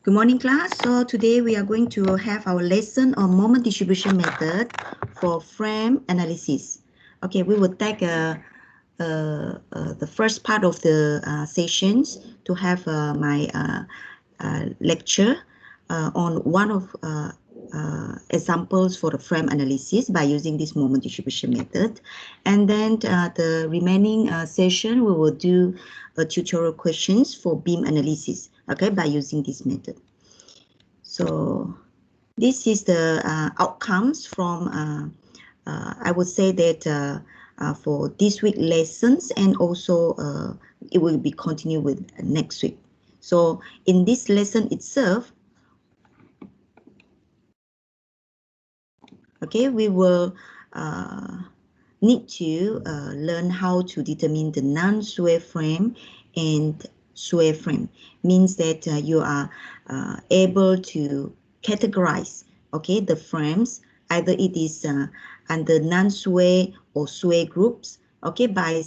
Good morning, class. So today we are going to have our lesson on moment distribution method for frame analysis. Okay, we will take the first part of the sessions to have my lecture on one of examples for the frame analysis by using this moment distribution method. And then the remaining session, we will do tutorial questions for beam analysis, okay, by using this method. So this is the outcomes from, I would say that for this week lessons, and also it will be continued with next week. So in this lesson itself, okay, we will need to learn how to determine the non-sway frame and sway frame. Means that you are able to categorize, okay, the frames, either it is under non-sway or sway groups, okay, by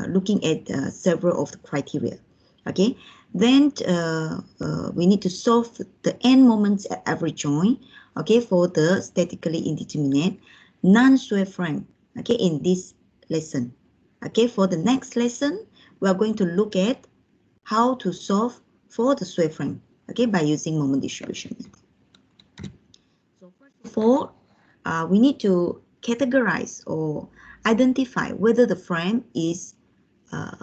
looking at several of the criteria, okay. Then we need to solve the end moments at every joint, okay, for the statically indeterminate non-sway frame, okay, in this lesson. Okay, for the next lesson, we are going to look at how to solve for the sway frame, okay, by using moment distribution method. So first of all, we need to categorize or identify whether the frame is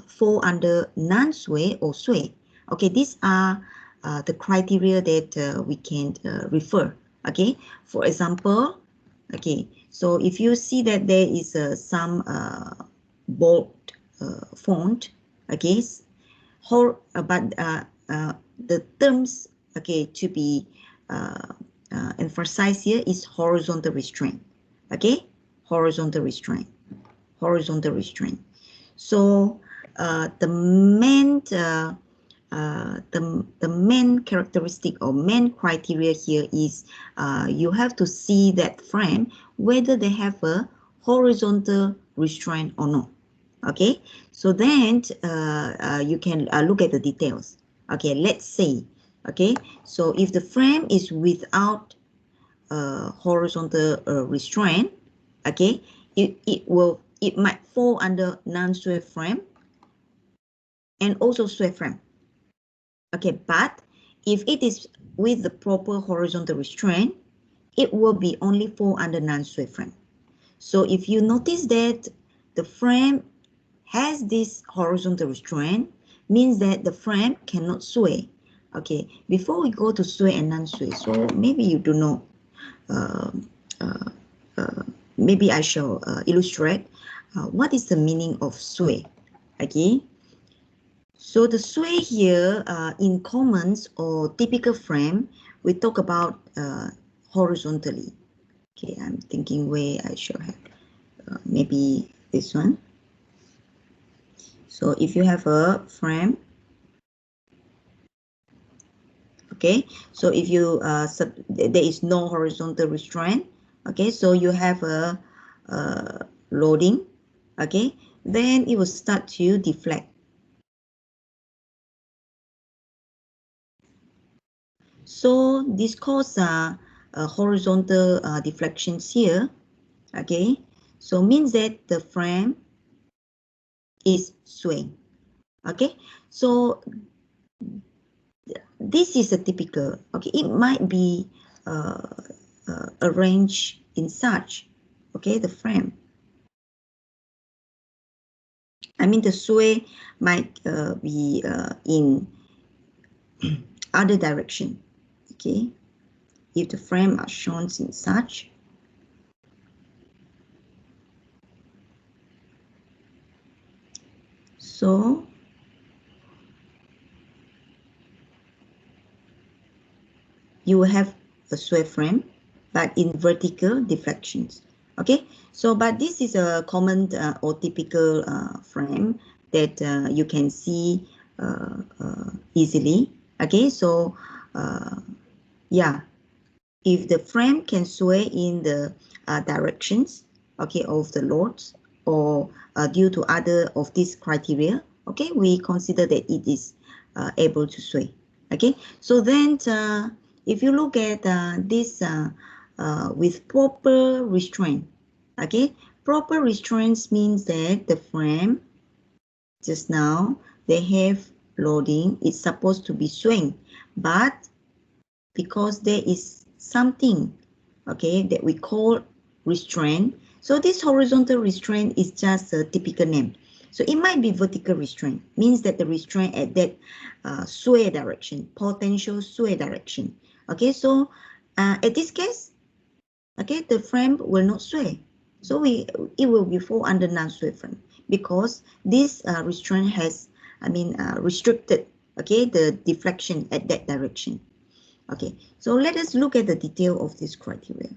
fall under non-sway or sway. Okay, these are the criteria that we can refer. Okay, for example, okay, so if you see that there is some bold font, okay, but the terms, okay, to be emphasized here is horizontal restraint. Okay, horizontal restraint, horizontal restraint. So the main characteristic or main criteria here is you have to see that frame whether they have a horizontal restraint or not. Okay, so then you can look at the details. Okay, let's say, okay, so if the frame is without horizontal restraint, okay, it might fall under non-sway frame and also sway frame. Okay, but if it is with the proper horizontal restraint, it will be only fall under non-sway frame. So if you notice that the frame has this horizontal restraint, means that the frame cannot sway. Okay, before we go to sway and non-sway, so maybe you do know, maybe I shall illustrate what is the meaning of sway. Okay, so the sway here in commons or typical frame, we talk about horizontally. Okay, I'm thinking where I shall have maybe this one. So if you have a frame, okay, so if you there is no horizontal restraint, okay, so you have a loading, okay, then it will start to deflect. So this causes horizontal deflections here, okay, so means that the frame is swaying. Okay, so this is a typical, okay, it might be arranged in such, okay, the frame. I mean, the sway might be in other direction, okay, if the frame are shown in such. So you will have a sway frame, but in vertical deflections. Okay, so but this is a common or typical frame that you can see easily. Okay, so yeah, if the frame can sway in the directions, okay, of the loads, or due to other of these criteria, okay, we consider that it is able to sway. Okay, so then if you look at this with proper restraint, okay, proper restraints means that the frame just now they have loading, it's supposed to be swing, but because there is something, okay, that we call restraint, so this horizontal restraint is just a typical name. So it might be vertical restraint, means that the restraint at that sway direction, potential sway direction. Okay, so at this case, okay, the frame will not sway. So it will be fall under non-sway frame because this restraint has, restricted, okay, the deflection at that direction. Okay, so let us look at the detail of this criteria.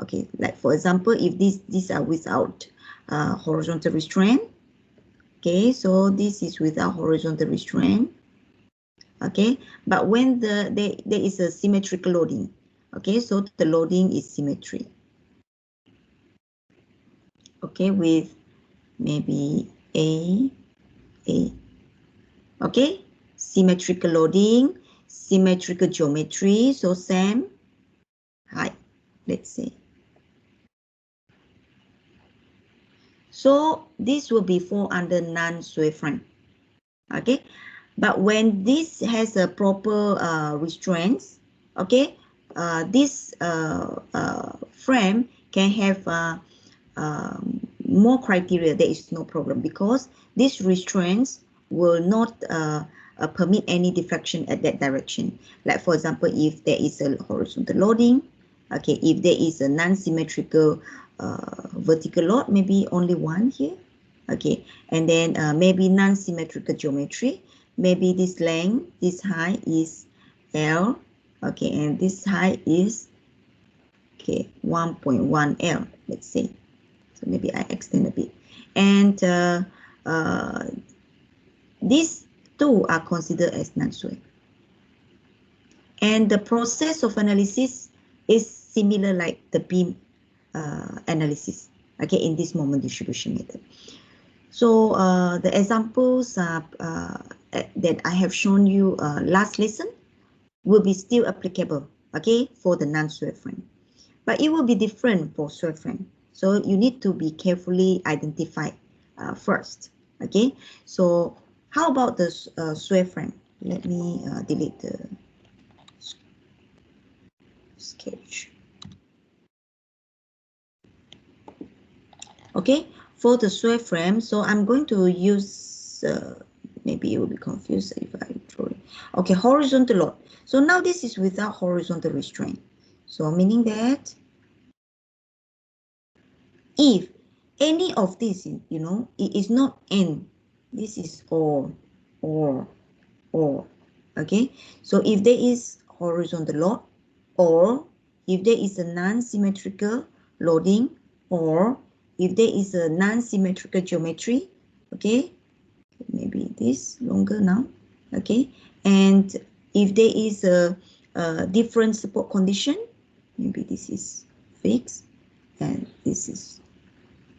Okay, like for example, if these are without horizontal restraint. Okay, so this is without horizontal restraint. Okay, but when there is a symmetrical loading. Okay, so the loading is symmetry. Okay, with maybe A. Okay, symmetrical loading, symmetrical geometry, so same height, let's say. So this will be fall under non-sway frame. Okay, but when this has a proper restraints, okay, this frame can have more criteria. There is no problem because these restraints will not permit any deflection at that direction. Like for example, if there is a horizontal loading, okay, if there is a non-symmetrical vertical load, maybe only one here, okay, and then maybe non-symmetrical geometry, maybe this length, this height is L, okay, and this height is, okay, 1.1 L, let's say. So maybe I extend a bit. And these two are considered as non-sway. And the process of analysis is similar like the beam analysis, okay, in this moment distribution method. So the examples that I have shown you last lesson will be still applicable, okay, for the non-sway frame. But it will be different for sway frame. So you need to be carefully identified first, okay? So how about the sway frame? Let me delete the sketch. Okay, for the sway frame, so I'm going to use, maybe you will be confused if I draw it. Okay, horizontal load. So now this is without horizontal restraint. So meaning that if any of this, you know, it is not and, this is or, okay? So if there is horizontal load, or if there is a non-symmetrical loading, or if there is a non-symmetrical geometry, okay? Maybe this longer now, okay? And if there is a different support condition, maybe this is fixed and this is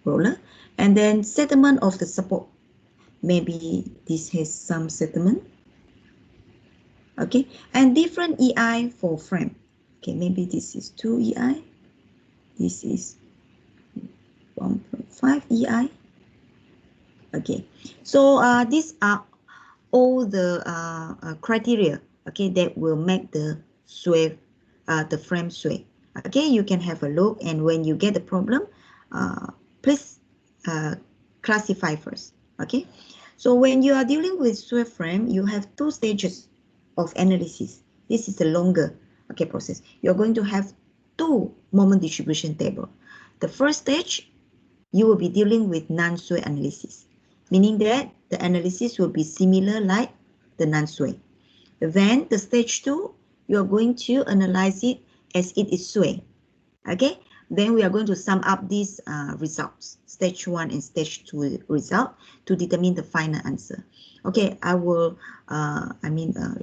roller, and then settlement of the support, maybe this has some settlement, okay, and different EI for frame, okay, maybe this is 2 EI, this is 1.5 EI, okay. So these are all the criteria, okay, that will make the sway, the frame sway. Okay, you can have a look, and when you get the problem, please classify first. Okay, so when you are dealing with sway frame, you have two stages of analysis. This is the longer, okay, process. You're going to have two moment distribution table. The first stage, you will be dealing with non-sway analysis, meaning that the analysis will be similar like the non-sway. Then the stage 2, you are going to analyze it as it is sway. Okay, then we are going to sum up these results, stage 1 and stage 2 result, to determine the final answer. Okay, I will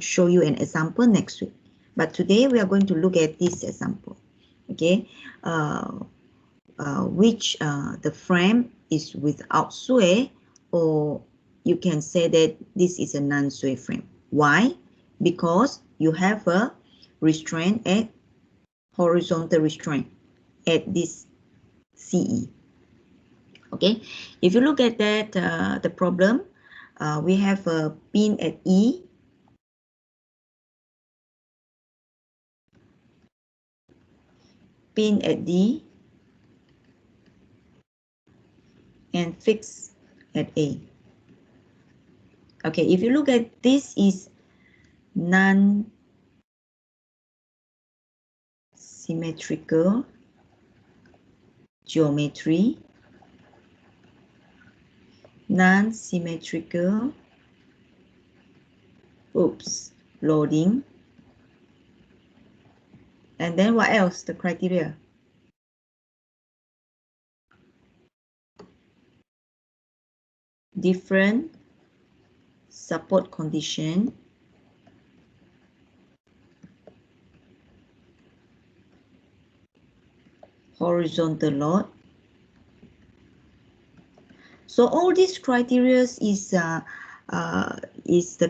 show you an example next week, but today we are going to look at this example. Okay, which the frame is without sway, or you can say that this is a non-sway frame. Why? Because you have a restraint at horizontal restraint at this CE. Okay, if you look at that, the problem, we have a pin at E, pin at D, and fix at A. Okay, if you look at this is non-symmetrical geometry, non-symmetrical, loading, and then what else, the criteria? Different support condition, horizontal load. So all these criteria is the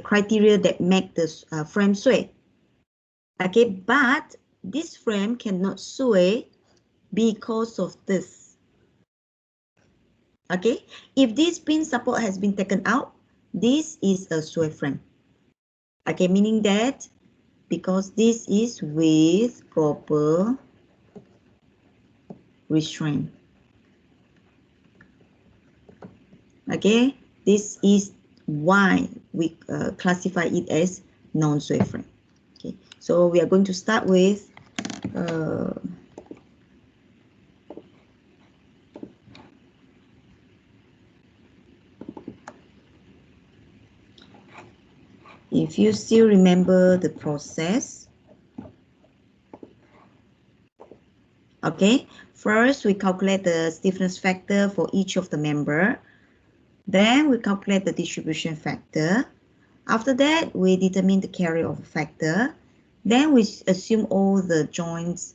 criteria that make the frame sway. Okay, but this frame cannot sway because of this. Okay, if this pin support has been taken out, this is a sway frame. Okay, meaning that because this is with proper restraint. Okay, this is why we classify it as non-sway frame. Okay, so we are going to start with if you still remember the process. Okay, first we calculate the stiffness factor for each of the member. Then we calculate the distribution factor. After that, we determine the carryover factor. Then we assume all the joints.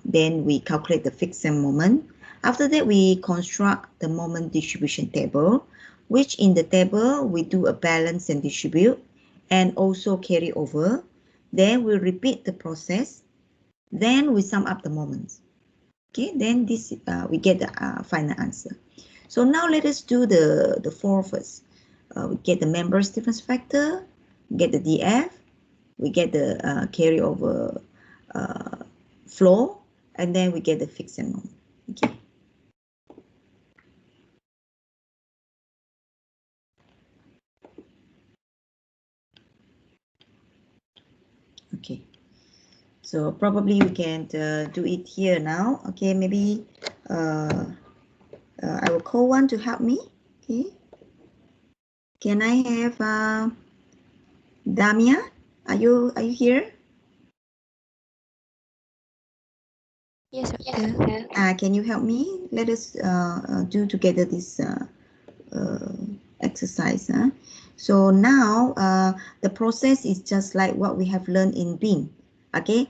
Then we calculate the friction moment. After that, we construct the moment distribution table, which in the table we do a balance and distribute and also carry over. Then we repeat the process. Then we sum up the moments. Okay, then this we get the final answer. So now let us do the four first. We get the member stiffness factor, get the DF, we get the carryover flow, and then we get the friction moment. Okay. Okay. So probably we can do it here now. Okay, maybe I will call one to help me. Okay. Can I have Damia? Are you here? Yes, sir. Can you help me? Let us do together this exercise. So now the process is just like what we have learned in BIM. Okay.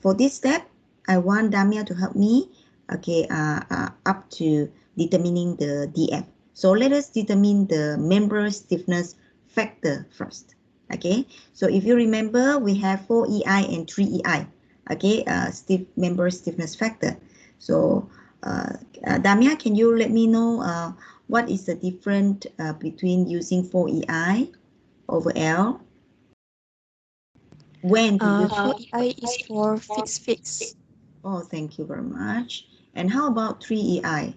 For this step, I want Damia to help me. Okay. Up to determining the DF. So let us determine the member stiffness factor first. Okay. So if you remember, we have 4 EI and 3 EI. Okay. Member stiffness factor. So Damia, can you let me know what is the difference between using 4 EI over L? When to use 4 EI is for fix. Oh, thank you very much. And how about 3 EI?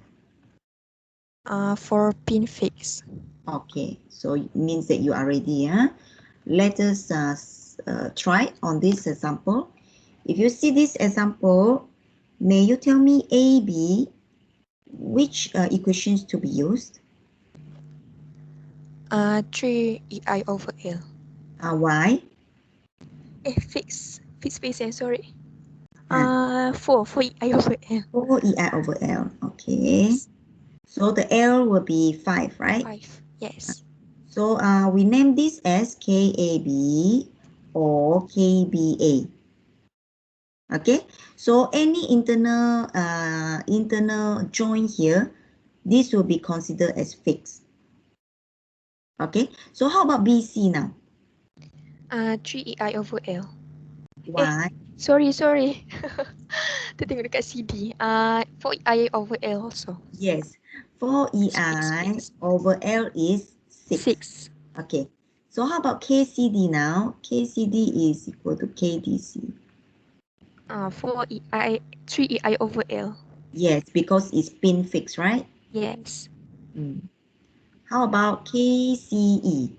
For pin fix. Okay, so it means that you are ready. Huh? Let us try on this example. If you see this example, may you tell me A, B, which equations to be used? 3 EI over L. Why? Fix space, sorry. 4 EI over L. 4 EI over L, okay. Yes. So the L will be 5, right? 5, yes. So we name this as KAB or KBA. Okay, so any internal joint here, this will be considered as fixed. Okay, so how about BC now? 3EI over L. Why? Sorry. Tertengok dekat CD. 4EI over L also. Yes. 4EI over L is 6. 6. Okay. So how about KCD now? KCD is equal to KDC. 4EI, 3EI over L. Yes, because it's pin fixed, right? Yes. How about KCE?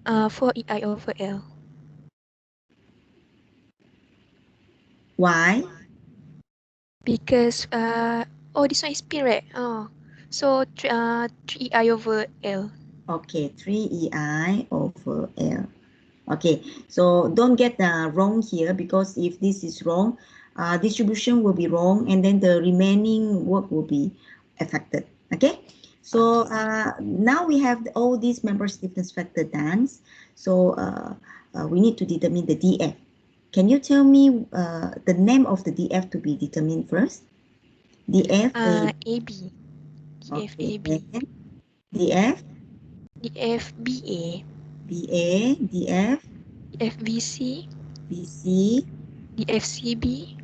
4EI over L. Why? Because this one is pin, right? So 3EI over L. Okay, 3EI over L. Okay, so don't get wrong here, because if this is wrong, distribution will be wrong, and then the remaining work will be affected. Okay, so now we have all these member stiffness factor done. So we need to determine the DF. Can you tell me the name of the DF to be determined first? DF AB. DF okay, AB. DF DF BA. BA, DF DF BC. BC, DF CB.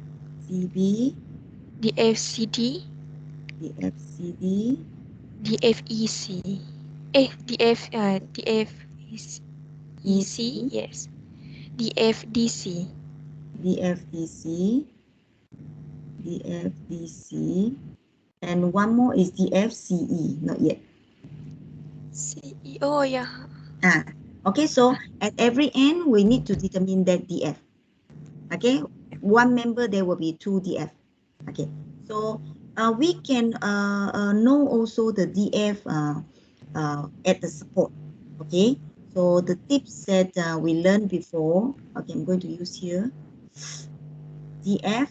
CB, DF CD. DF CD, DF EC. DF EC. Yes. DF DC. DFDC, DFDC, and one more is DFCE, not yet. CE. Oh, yeah. Okay, so at every end, we need to determine that DF. Okay, one member, there will be 2 DF. Okay, so we can know also the DF at the support. Okay, so the tips that we learned before, okay, I'm going to use here. DF,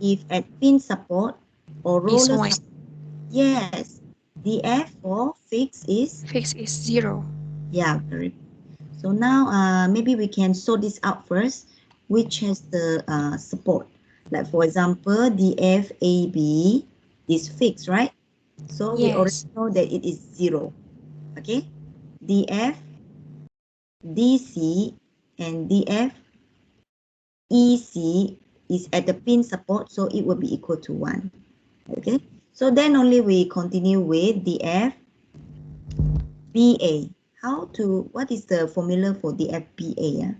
if at pin support or roller support, yes, DF for fix is 0. Yeah, very. So now maybe we can sort this out first, which has the support. Like for example, DFAB is fixed, right? So we already Yes. know that it is 0. Okay, DF, DC, and DF EC is at the pin support, so it will be equal to 1. Okay, so then only we continue with DF BA. What is the formula for DF BA?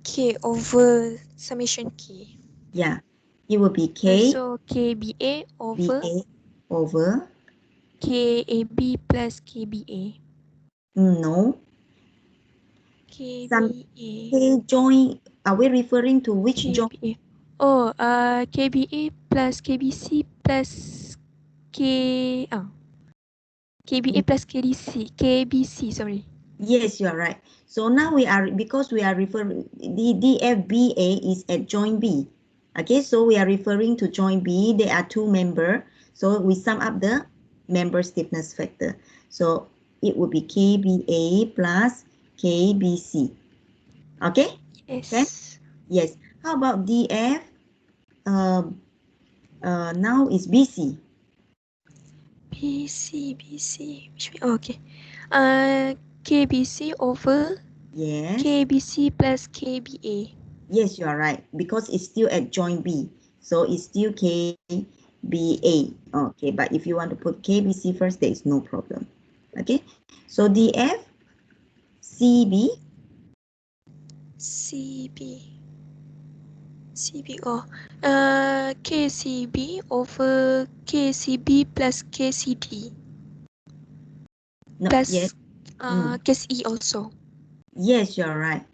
K over summation K. Yeah, it will be K So KBA over BA over KAB plus KBA. no. Some KBA. K join. Are we referring to which join? KBA. KBA plus KBC plus KBA plus KBC, sorry. Yes, you are right. So now because we are referring, the DFBA is at joint B. Okay, so we are referring to joint B. There are 2 members. So we sum up the member stiffness factor. So it would be KBA plus KBC. Okay? Yes. Okay? Yes. How about DF? Now is BC. BC. Okay. KBC over Yes. KBC plus KBA. Yes, you are right. Because it's still at joint B. So it's still KBA. Okay, but if you want to put KBC first, there is no problem. Okay, so DF, CB. KCB over KCB plus KCD. No, Plus yes. KCE also. Yes, you are right.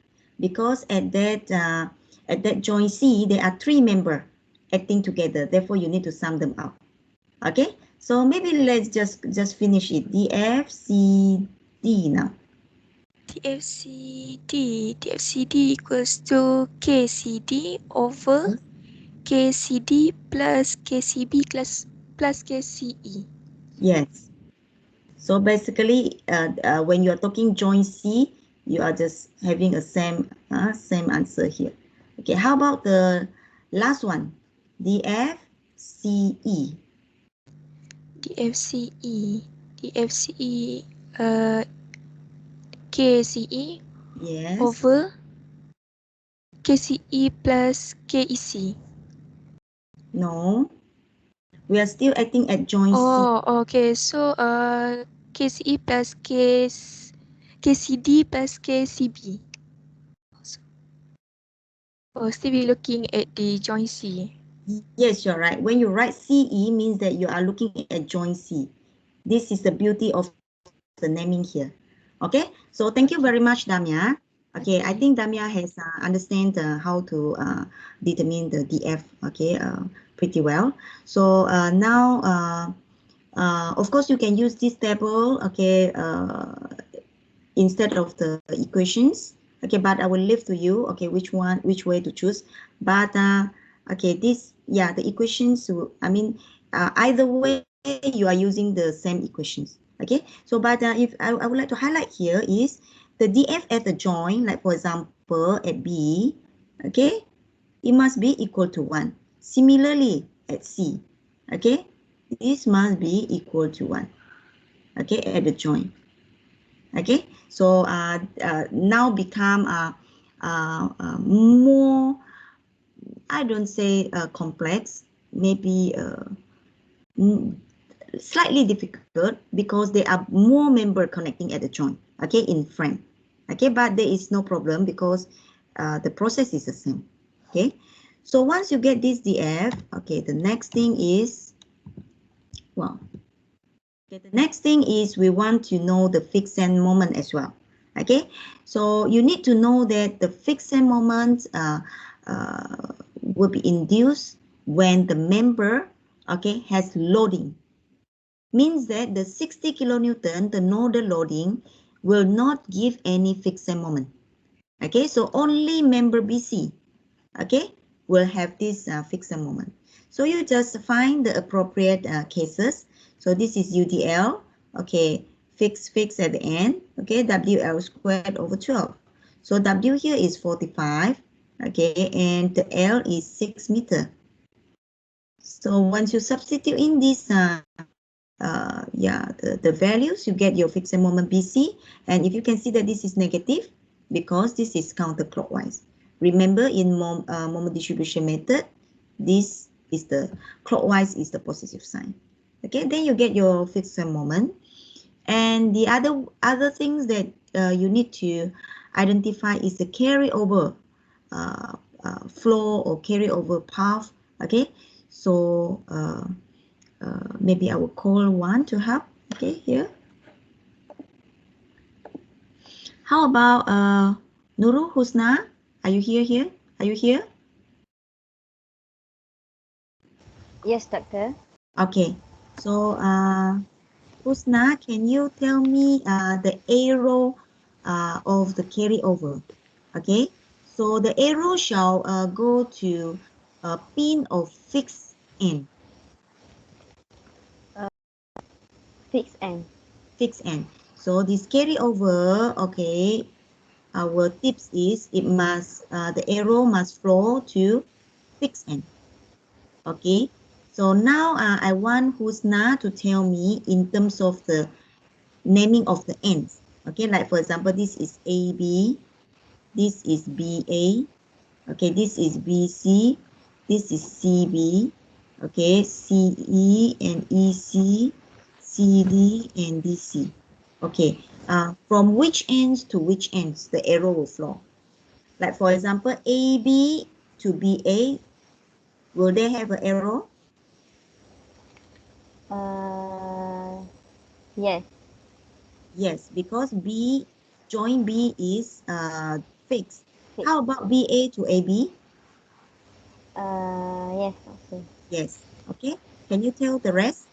Because at that joint C, there are 3 members acting together. Therefore, you need to sum them up. Okay, so maybe let's just finish it. DFCD now. DFCD equals to KCD over KCD plus KCB plus KCE. Yes. So basically, when you are talking joint C, you are just having a same answer here. Okay, how about the last one? DFCE. DFCE. KCE. Yes. over KCE plus KEC. No. We are still acting at joint C. Oh, okay. So, KCE plus KCD plus KCB. Oh, still be looking at the joint C. Yes, you're right. When you write CE means that you are looking at joint C. This is the beauty of the naming here. Okay, so thank you very much, Damia. Okay, I think Damia has understand how to determine the DF, okay, pretty well. So now, of course, you can use this table, okay, instead of the equations. Okay, but I will leave to you, okay, which way to choose. But okay, the equations, I mean, either way, you are using the same equations. Okay, so but if I would like to highlight here is the DF at the joint, like for example at B, okay, it must be equal to 1. Similarly at C, okay, this must be equal to 1, okay, at the joint. Okay, so now become more, I don't say complex, maybe slightly difficult because there are more members connecting at the joint, okay, in frame. Okay, but there is no problem because the process is the same. Okay, so once you get this DF, okay, the next thing is, well, okay, the next thing is we want to know the fixed end moment as well. Okay, so you need to know that the fixed end moment will be induced when the member, okay, has loading. Means that the 60 kilonewton, the nodal loading, will not give any fixed end moment. Okay, so only member BC, okay, will have this fixed end moment. So you just find the appropriate cases. So this is UDL, okay, fix at the end, okay, WL squared over 12. So W here is 45, okay, and the L is 6 meter. So once you substitute in this, the values, you get your fixed moment BC. And if you can see that this is negative because this is counterclockwise. Remember, in moment distribution method, this is the clockwise is the positive sign. Okay, then you get your fixed moment. And the other things that you need to identify is the carryover flow or carryover path. Okay, so maybe I will call one to help. Okay, here. How about Nurul Husna? Are you here? Are you here? Yes, doctor. Okay. So Husna, can you tell me the arrow of the carryover? Okay. So the arrow shall go to a pin of fixed end. Fixed end. Fixed end. So this carryover, okay, our tips is it must the arrow must flow to fixed end. Okay, so now I want Husna to tell me in terms of the naming of the ends. Okay, like for example, this is AB, this is BA, okay, this is BC, this is CB, okay, CE and EC, CD and DC. Okay, from which ends to which ends the arrow will flow? Like for example, AB to BA, will they have an arrow? Yes. Yes, because joint B is fixed. Fixed. How about BA to AB? Yes, okay. Yes. Okay. Can you tell the rest?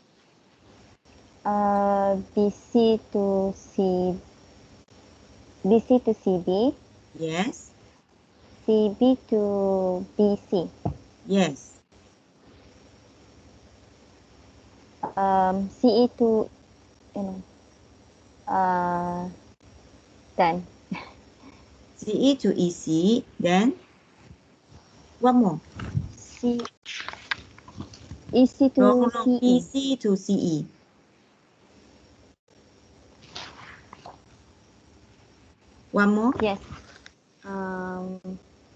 BC to CB, Yes. CB to BC. Yes. CE to done. CE to EC. Then one more. EC to No, CE. BC to CE. One more? Yes.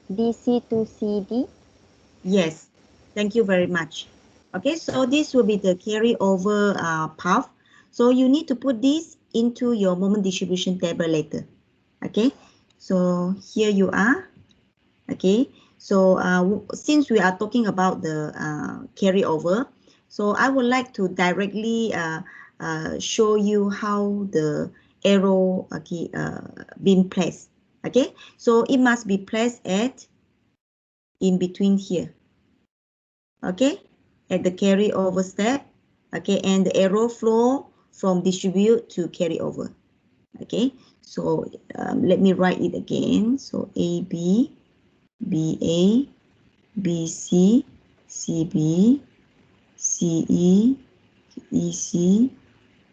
BC to CD. Yes, thank you very much. Okay, so this will be the carryover path. So you need to put this into your moment distribution table later. Okay, so here you are. Okay, so since we are talking about the carryover, so I would like to directly show you how the arrow being placed. Okay, so it must be placed at in between here. Okay, at the carryover step. Okay, and the arrow flow from distribute to carryover. Okay, so let me write it again. So AB, BA, BC, CB, CE, EC,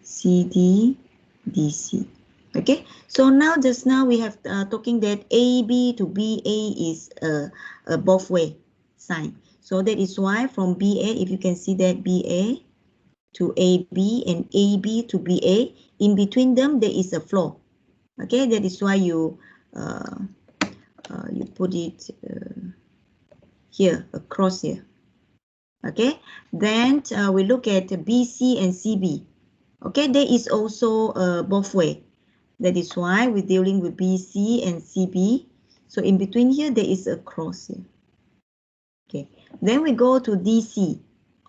CD, DC. Okay, so now just now we have talking that AB to BA is a both way sign. So that is why from BA, if you can see that BA to AB and AB to BA, in between them there is a flow. Okay, that is why you put it here, across here. Okay, then we look at BC and CB. Okay, there is also both way. That is why we're dealing with BC and CB. So in between here, there is a cross here. Okay, then we go to DC.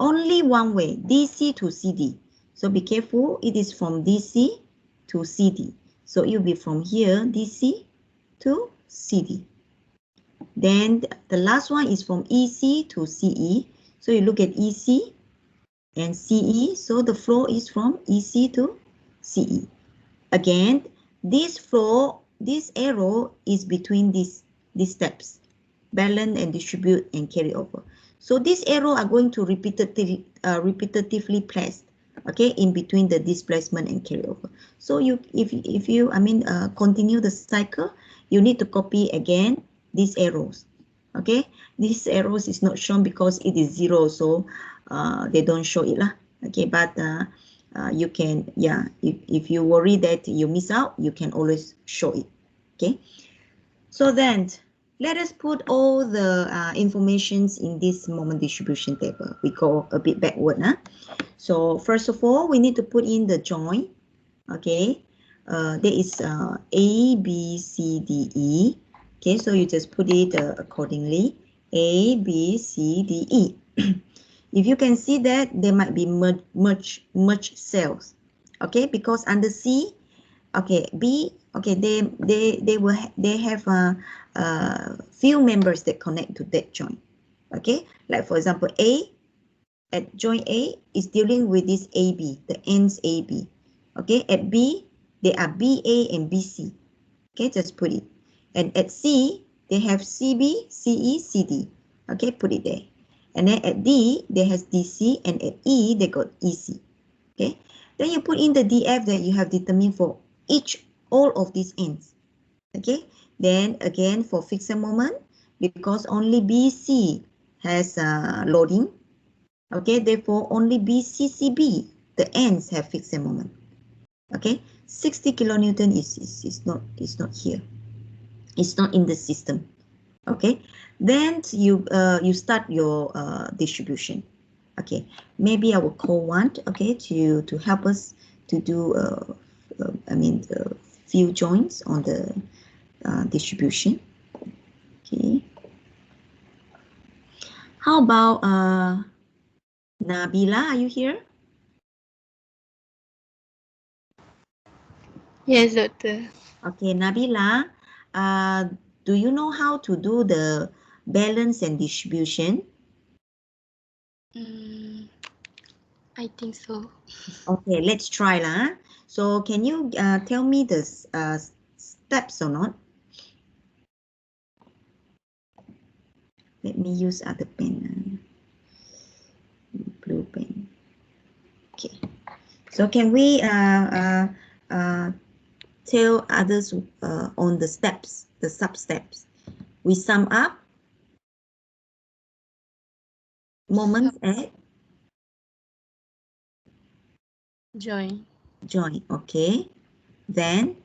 Only one way, DC to CD. So be careful, it is from DC to CD. So it will be from here, DC to CD. Then the last one is from EC to CE. So you look at EC and CE. So the flow is from EC to CE. Again, this flow, this arrow is between these steps, balance and distribute and carry over. So this arrow are going to repetitively placed, okay, in between the displacement and carryover. So you, if you, continue the cycle, you need to copy again these arrows. Okay, these arrows is not shown because it is 0, so they don't show it lah. Okay, but you can, yeah, if you worry that you miss out, you can always show it. Okay, so then let us put all the informations in this moment distribution table. We go a bit backward. So first of all, we need to put in the join. Okay, there is A, B, C, D, E. Okay, so you just put it accordingly. A, B, C, D, E. If you can see that there might be merge cells. Okay, because under C, okay, B, okay, they have a few members that connect to that joint. Okay, like for example, A at joint A is dealing with this AB, the ends AB. Okay, at B, they are BA and BC. Okay, just put it. And at C, they have CB, CE, CD. Okay, put it there. And then at D, they has DC, and at E, they got EC. Okay, then you put in the DF that you have determined for all of these ends. Okay, then again for fixed moment, because only BC has loading. Okay, therefore only BCCB, the ends have fixed moment. Okay, 60 kilonewton is not here. It's not in the system. Okay, then you start your distribution. Okay, maybe I will call one. Okay, to help us to do few joints on the distribution. Okay, how about Nabila? Are you here? Yes, doctor. Okay, Nabila, do you know how to do the balance and distribution? I think so. Okay, let's try lah. So can you tell me the steps or not? Let me use other pen. Blue pen. Okay. So can we tell others on the steps, the sub steps? We sum up moments at Join. join. Okay. Then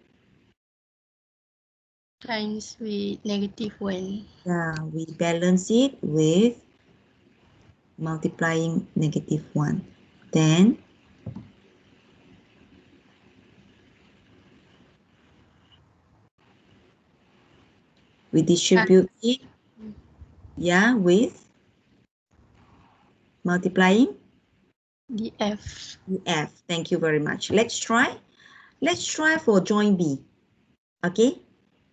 times with -1. Yeah, we balance it with multiplying -1. Then we distribute it, yeah, with multiplying df. df. Thank you very much. Let's try. Let's try for joint B. Okay.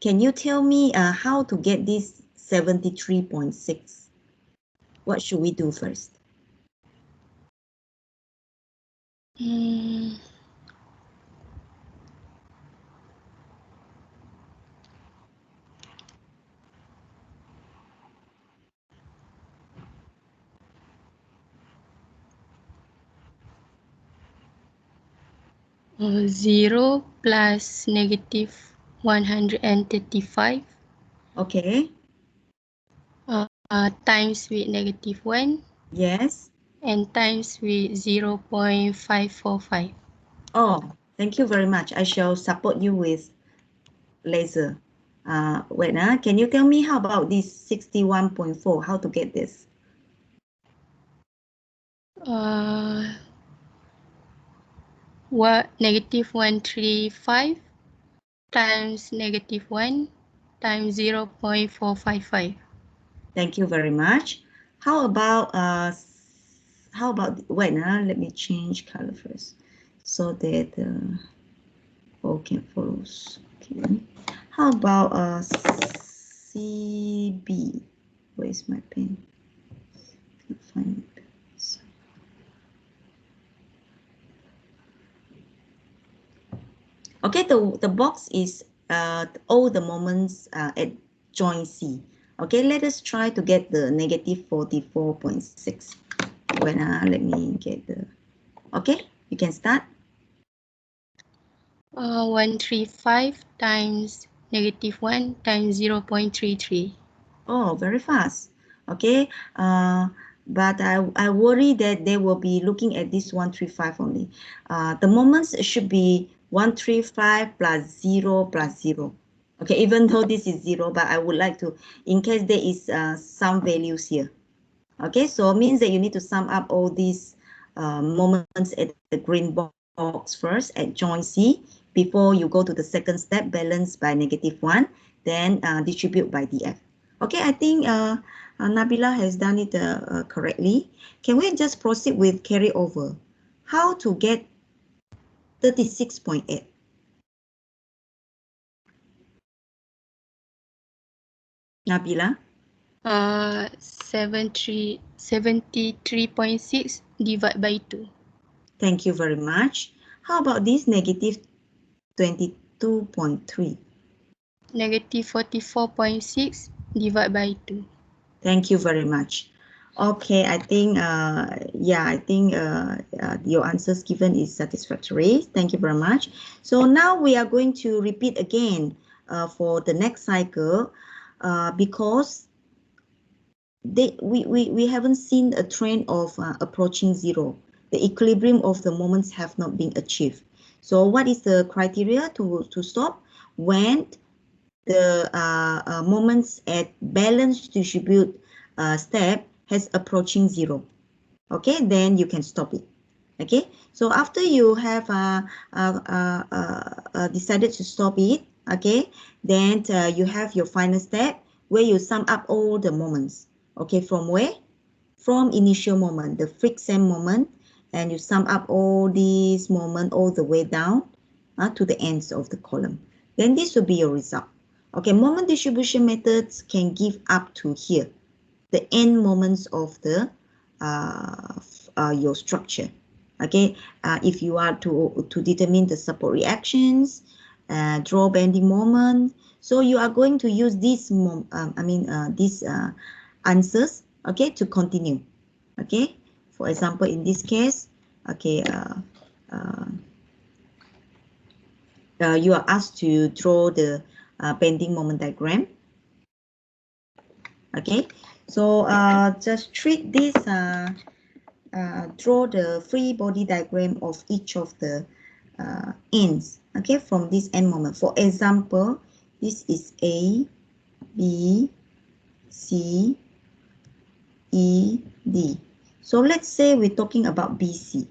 Can you tell me how to get this 73.6? What should we do first? Mm, 0 plus -135 Okay. times with -1 Yes. and times with 0.545. Oh, thank you very much. I shall support you with laser. Wait, can you tell me how about this 61.4? How to get this? What -135 times -1 times 0.455. Thank you very much. How about wait, let me change color first so that all can follow. Okay. How about CB? Where's my pen? Can't find it. Okay, the box is all the moments at joint C. Okay, let us try to get the -44.6. Wait, let me get the. Okay, you can start. 135 times -1 times 0.33. Oh, very fast. Okay, but I worry that they will be looking at this 135 only. The moments should be 135 plus 0 plus 0. Okay, even though this is 0, but I would like to, in case there is some values here. Okay, so it means that you need to sum up all these moments at the green box first at joint C before you go to the second step, balance by -1, then distribute by df. Okay, I think Nabila has done it correctly. Can we just proceed with carryover? How to get 36.8? Nabila? 73.6 divided by 2. Thank you very much. How about this -22.3? -44.6 divided by 2. Thank you very much. Okay, I think, your answers given is satisfactory. Thank you very much. So now we are going to repeat again for the next cycle because we haven't seen a trend of approaching zero. The equilibrium of the moments have not been achieved. So what is the criteria to stop? When the moments at balance distribute step has approaching zero. Okay, then you can stop it. Okay, so after you have decided to stop it, okay, then you have your final step where you sum up all the moments. Okay, from where? From initial moment, the fixed moment, and you sum up all these moments all the way down to the ends of the column. Then this will be your result. Okay, moment distribution methods can give up to here, the end moments of the your structure. Okay, if you are to determine the support reactions, draw bending moment, so you are going to use these these answers, okay, to continue. Okay, for example, in this case, okay, you are asked to draw the bending moment diagram. Okay, so just treat this, draw the free body diagram of each of the ends, okay, from this end moment. For example, This is A, B, C, E, D. So let's say we're talking about BC.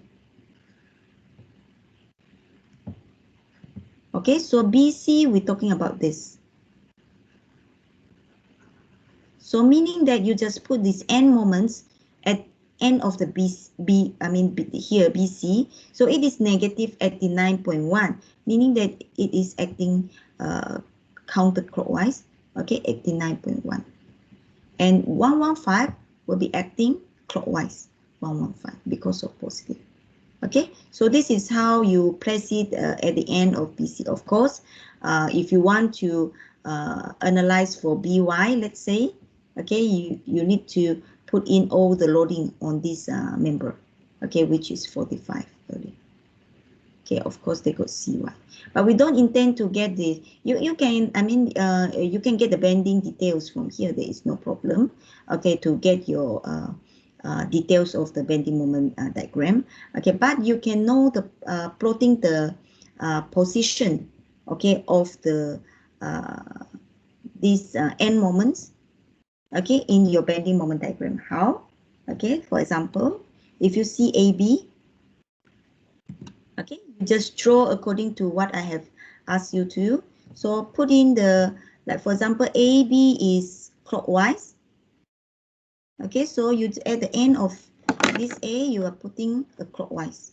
Okay, so BC, we're talking about this. So meaning that you just put these n moments at end of the here BC. So it is negative 89.1, meaning that it is acting counterclockwise. Okay, 89.1. And 115 will be acting clockwise, 115, because of positive. Okay, so this is how you place it at the end of BC. Of course, if you want to analyze for BY, let's say, okay, you need to put in all the loading on this member, okay, which is 45 30. Okay, of course they got CY, but we don't intend to get the, you can, you can get the bending details from here. There is no problem, okay, to get your details of the bending moment diagram. Okay, but you can know the plotting the position, okay, of the these end moments, okay, in your bending moment diagram. How? Okay, for example, if you see AB, okay, you just draw according to what I have asked you to. So put in the, like for example, AB is clockwise. Okay, so you at the end of this A, you are putting a clockwise.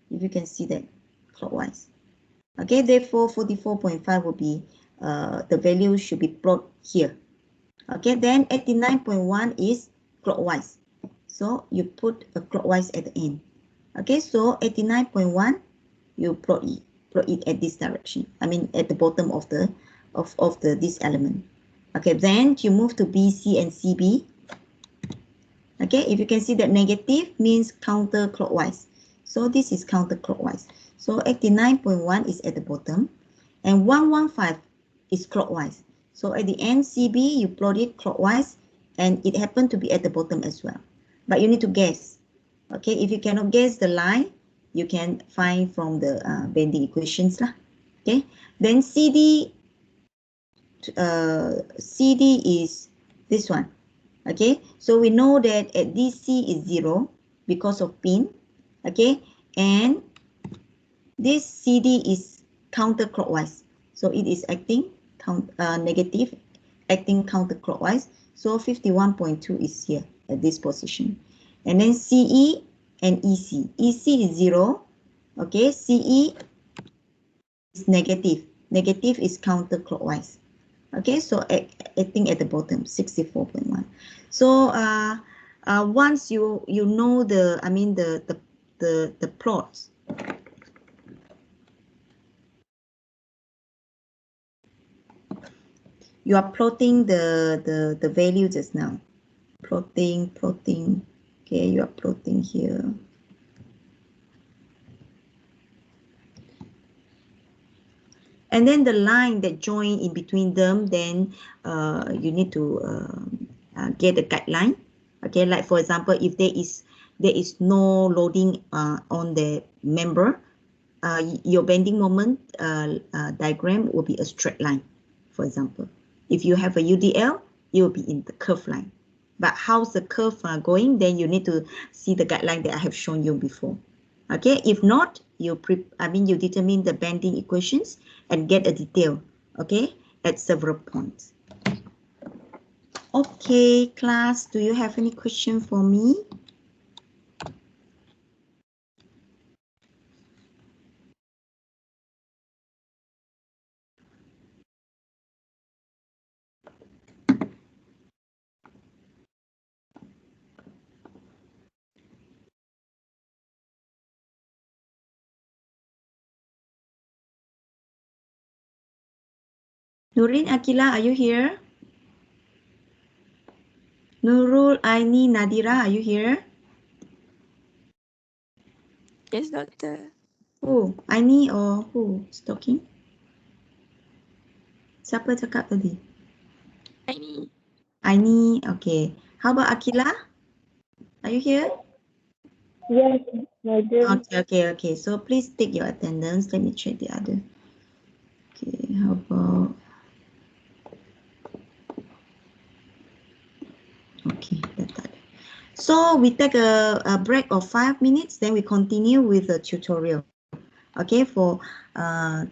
If you can see that, clockwise. Okay, therefore 44.5 will be, the value should be plotted here. Okay, then 89.1 is clockwise. So you put a clockwise at the end. Okay, so 89.1, you plot it at this direction. I mean, at the bottom of the this element. Okay, then you move to BC and CB. Okay, if you can see that negative means counterclockwise. So this is counterclockwise. So 89.1 is at the bottom, and 115 is clockwise. So at the end, CB, you plot it clockwise, and it happened to be at the bottom as well. But you need to guess. Okay, if you cannot guess the line, you can find from the bending equations lah. Okay, then CD is this one. Okay, so we know that at DC is 0 because of pin. Okay, and this CD is counterclockwise, so it is acting negative, acting counterclockwise. So 51.2 is here at this position. And then CE and EC. EC is 0. Okay, CE is negative. Negative is counterclockwise. Okay, so acting at the bottom, 64.1. So once you know the, the plots. You are plotting the value just now. Plotting. Okay, you are plotting here. And then the line that join in between them, then you need to get a guideline. Okay, like for example, if there is no loading on the member, your bending moment diagram will be a straight line, for example. If you have a UDL, it will be in the curve line. But how's the curve going? Then you need to see the guideline that I have shown you before. Okay, if not, you determine the bending equations and get a detail, okay, at several points. Okay, class, do you have any question for me? Nurin, Akila, are you here? Nurul, Aini, Nadira, are you here? Yes, doctor. Who? Aini or who is talking? Siapa cakap tadi? Aini. Aini, okay. How about Akila? Are you here? Yes, madam. Okay. So please take your attendance. Let me check the other. Okay, how about, okay, dah tak ada. So we take a break of 5 minutes, then we continue with the tutorial. Okay, for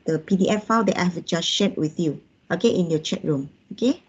the PDF file that I have just shared with you. Okay, in your chat room. Okay.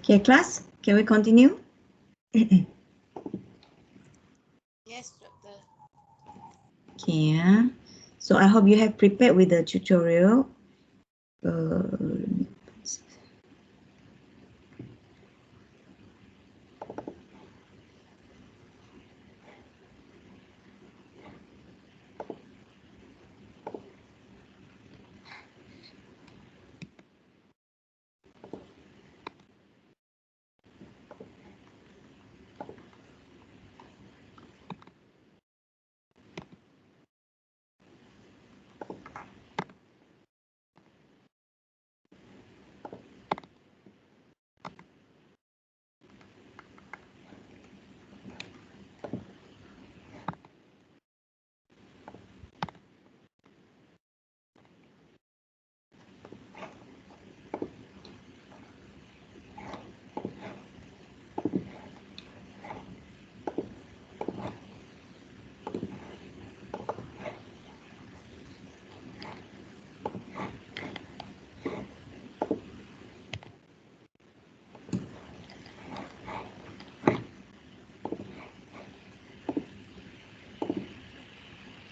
Okay, class, can we continue? Yes, Doctor. Okay, so I hope you have prepared with the tutorial.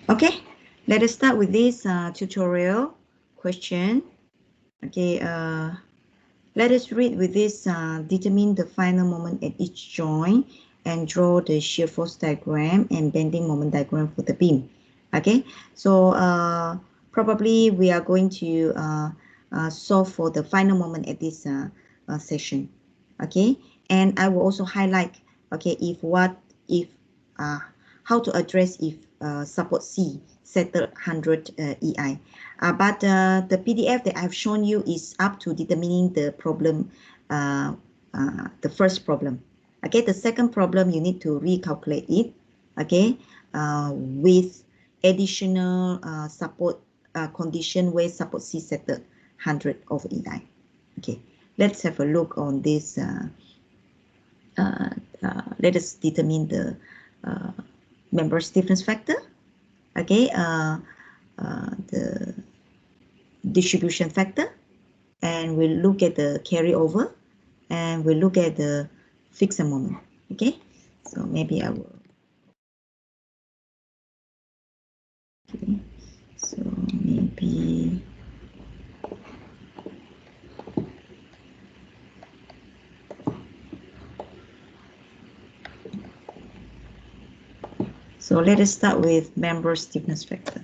Okay, let us start with this tutorial question. Okay, let us read with this, determine the final moment at each joint and draw the shear force diagram and bending moment diagram for the beam. Okay, so probably we are going to solve for the final moment at this session. Okay, and I will also highlight, okay, how to address if support C settled 100 EI. But the PDF that I've shown you is up to determining the problem, the first problem. Okay, the second problem you need to recalculate it. Okay, with additional support condition where support C settled 100 over EI. Okay, let's have a look on this. Let us determine the member stiffness factor. Okay, the distribution factor, and we'll look at the carryover, and we'll look at the fixed moment. Okay, so maybe I will. Okay, so maybe. So let us start with member stiffness factor.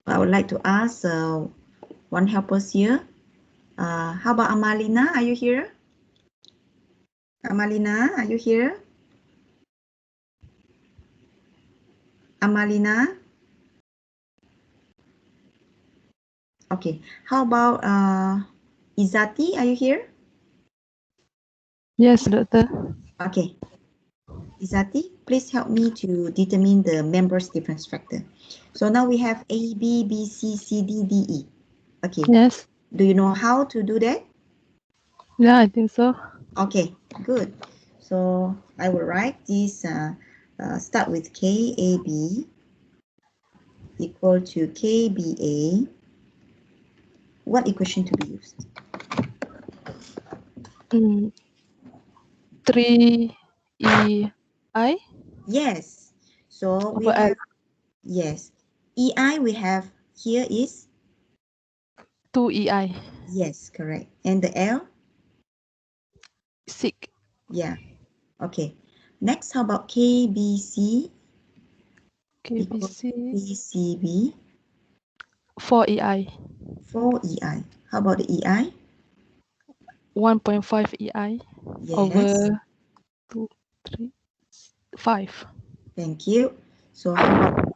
I would like to ask one helper here. How about Amalina? Are you here? Amalina, are you here? Amalina? Okay. How about Izati? Are you here? Yes, Doctor. Okay. Izati, please help me to determine the member stiffness factor. So now we have A, B, B, C, C, D, D, E. Okay. Yes. Do you know how to do that? Yeah, I think so. Okay, good. So I will write this, start with KAB equal to KBA. What equation to be used? 3EI Yes. So we over L. have, yes. EI we have here is? 2EI. Yes, correct. And the L? 6. Yeah. Okay. Next, how about KBC? KBC. BCB? 4EI. 4EI. How about the EI? 1.5 EI Yes. over 2, 3, 5. Thank you. So how about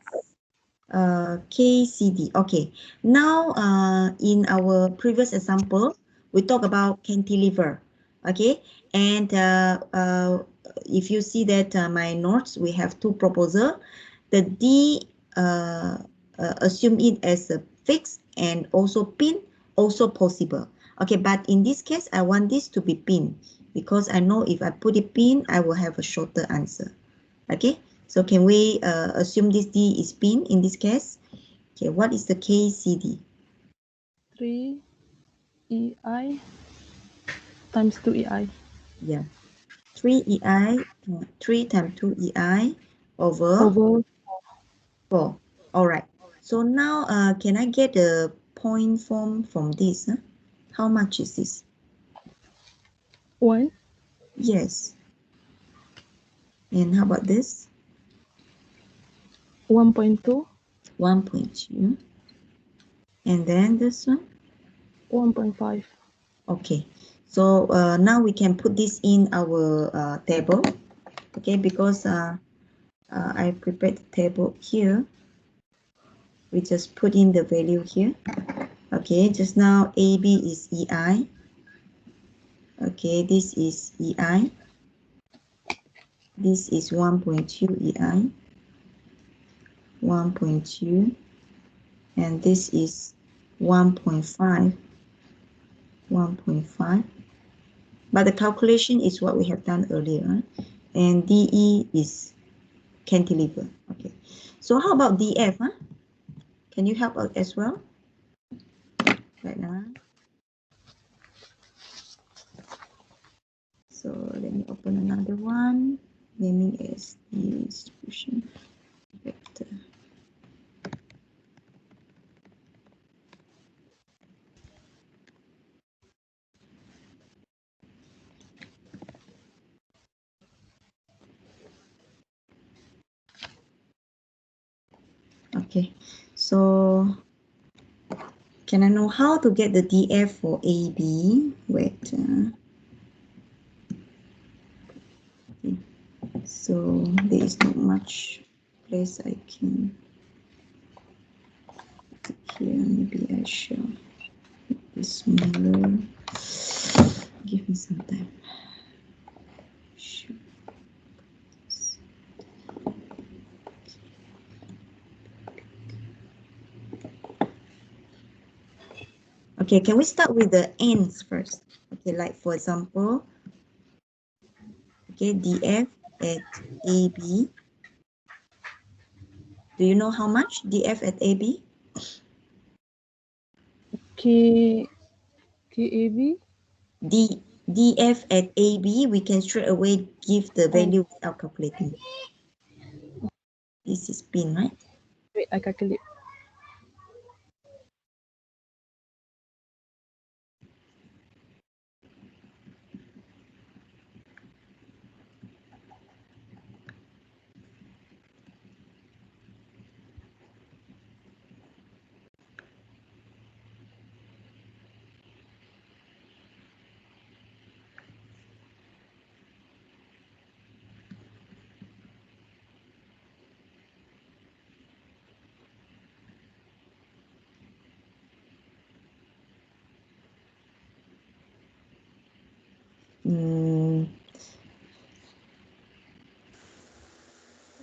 KCD? Okay. Now, in our previous example, we talk about cantilever. Okay. And if you see that my notes, we have two proposals. The D, assume it as a fixed and also pin, also possible. Okay, but in this case, I want this to be pin because I know if I put it pin, I will have a shorter answer. Okay, So can we assume this D is pin in this case? Okay, what is the KCD? 3 EI times 2 EI. Yeah, 3 EI, 3 times 2 EI over Over 4. All right. So now can I get a point form from this? Huh? How much is this? 1. Yes. And how about this? 1.2. 1.2. And then this one? 1.5. Okay. So now we can put this in our table. Okay, because I prepared the table here. We just put in the value here. Okay, just now AB is EI. Okay, this is EI. This is 1.2 EI. 1.2. And this is 1.5. 1.5. But the calculation is what we have done earlier. And DE is cantilever. Okay. So how about DF? Huh? Can you help out as well? Right now. So let me open another one. Naming as the distribution vector. Okay, so can I know how to get the DF for AB? Wait. Okay. So there is not much place I can put it here. Maybe I shall make this smaller. Give me some time. Sure. Okay, can we start with the ends first? Okay, like for example, okay, DF at AB. Do you know how much DF at AB? KAB. DF at AB, we can straight away give the value without calculating. This is pin, right? Wait, I calculate.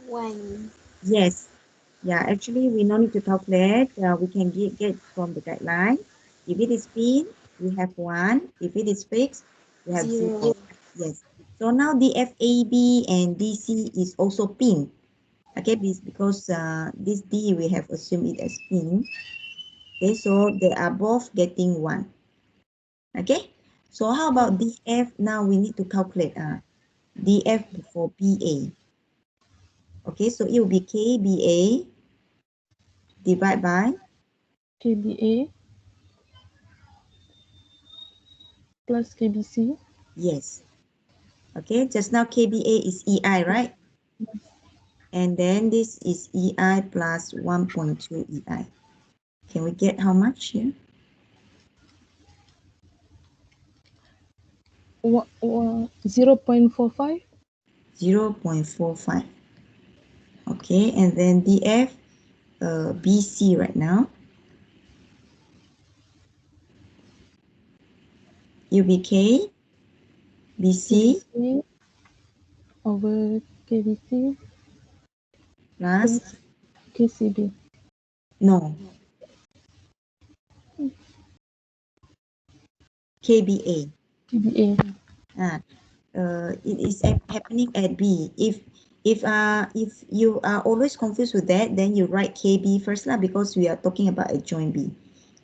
One. Yes. Yeah, actually, we no need to calculate. We can get from the guideline. If it is pin, we have 1. If it is fixed, we have 0. Yes. So now DFAB and DC is also pin. Okay, because this D we have assumed it as pin. Okay, so they are both getting 1. Okay, so how about DF? Now we need to calculate DF for BA. Okay, so it will be KBA divided by KBA plus KBC. yes. Okay, just now KBA is EI, right? And then this is EI plus 1.2 EI. Can we get how much here? 0.45. 0.45. Okay, and then DF BC right now. UBK BC KBC over KBC plus plus KCB. no KBA. KBA. It is happening at B. If If you are always confused with that, then you write KB first lah, because we are talking about a joint B.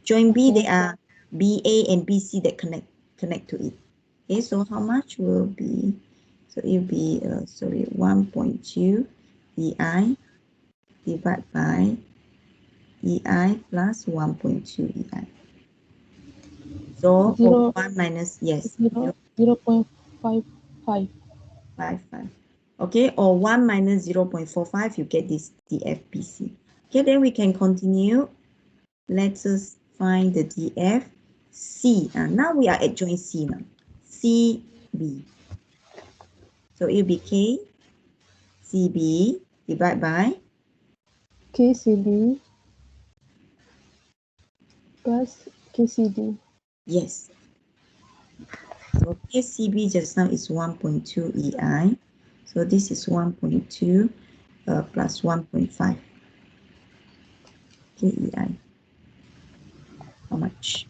Joint B, Okay. there are BA and BC that connect to it. Okay, so how much will be? So it will be 1.2 EI divided by EI plus 1.2 EI. So Zero- 1 minus, yes, 0.55. 55. Okay, or 1 minus 0.45, you get this DFBC. Okay, then we can continue. Let us find the DFC. Now we are at joint C now. CB. So it will be K, CB divided by KCB plus KCD. yes. So KCB just now is 1.2 EI. So this is 1.2 plus 1.5 KEI. How much?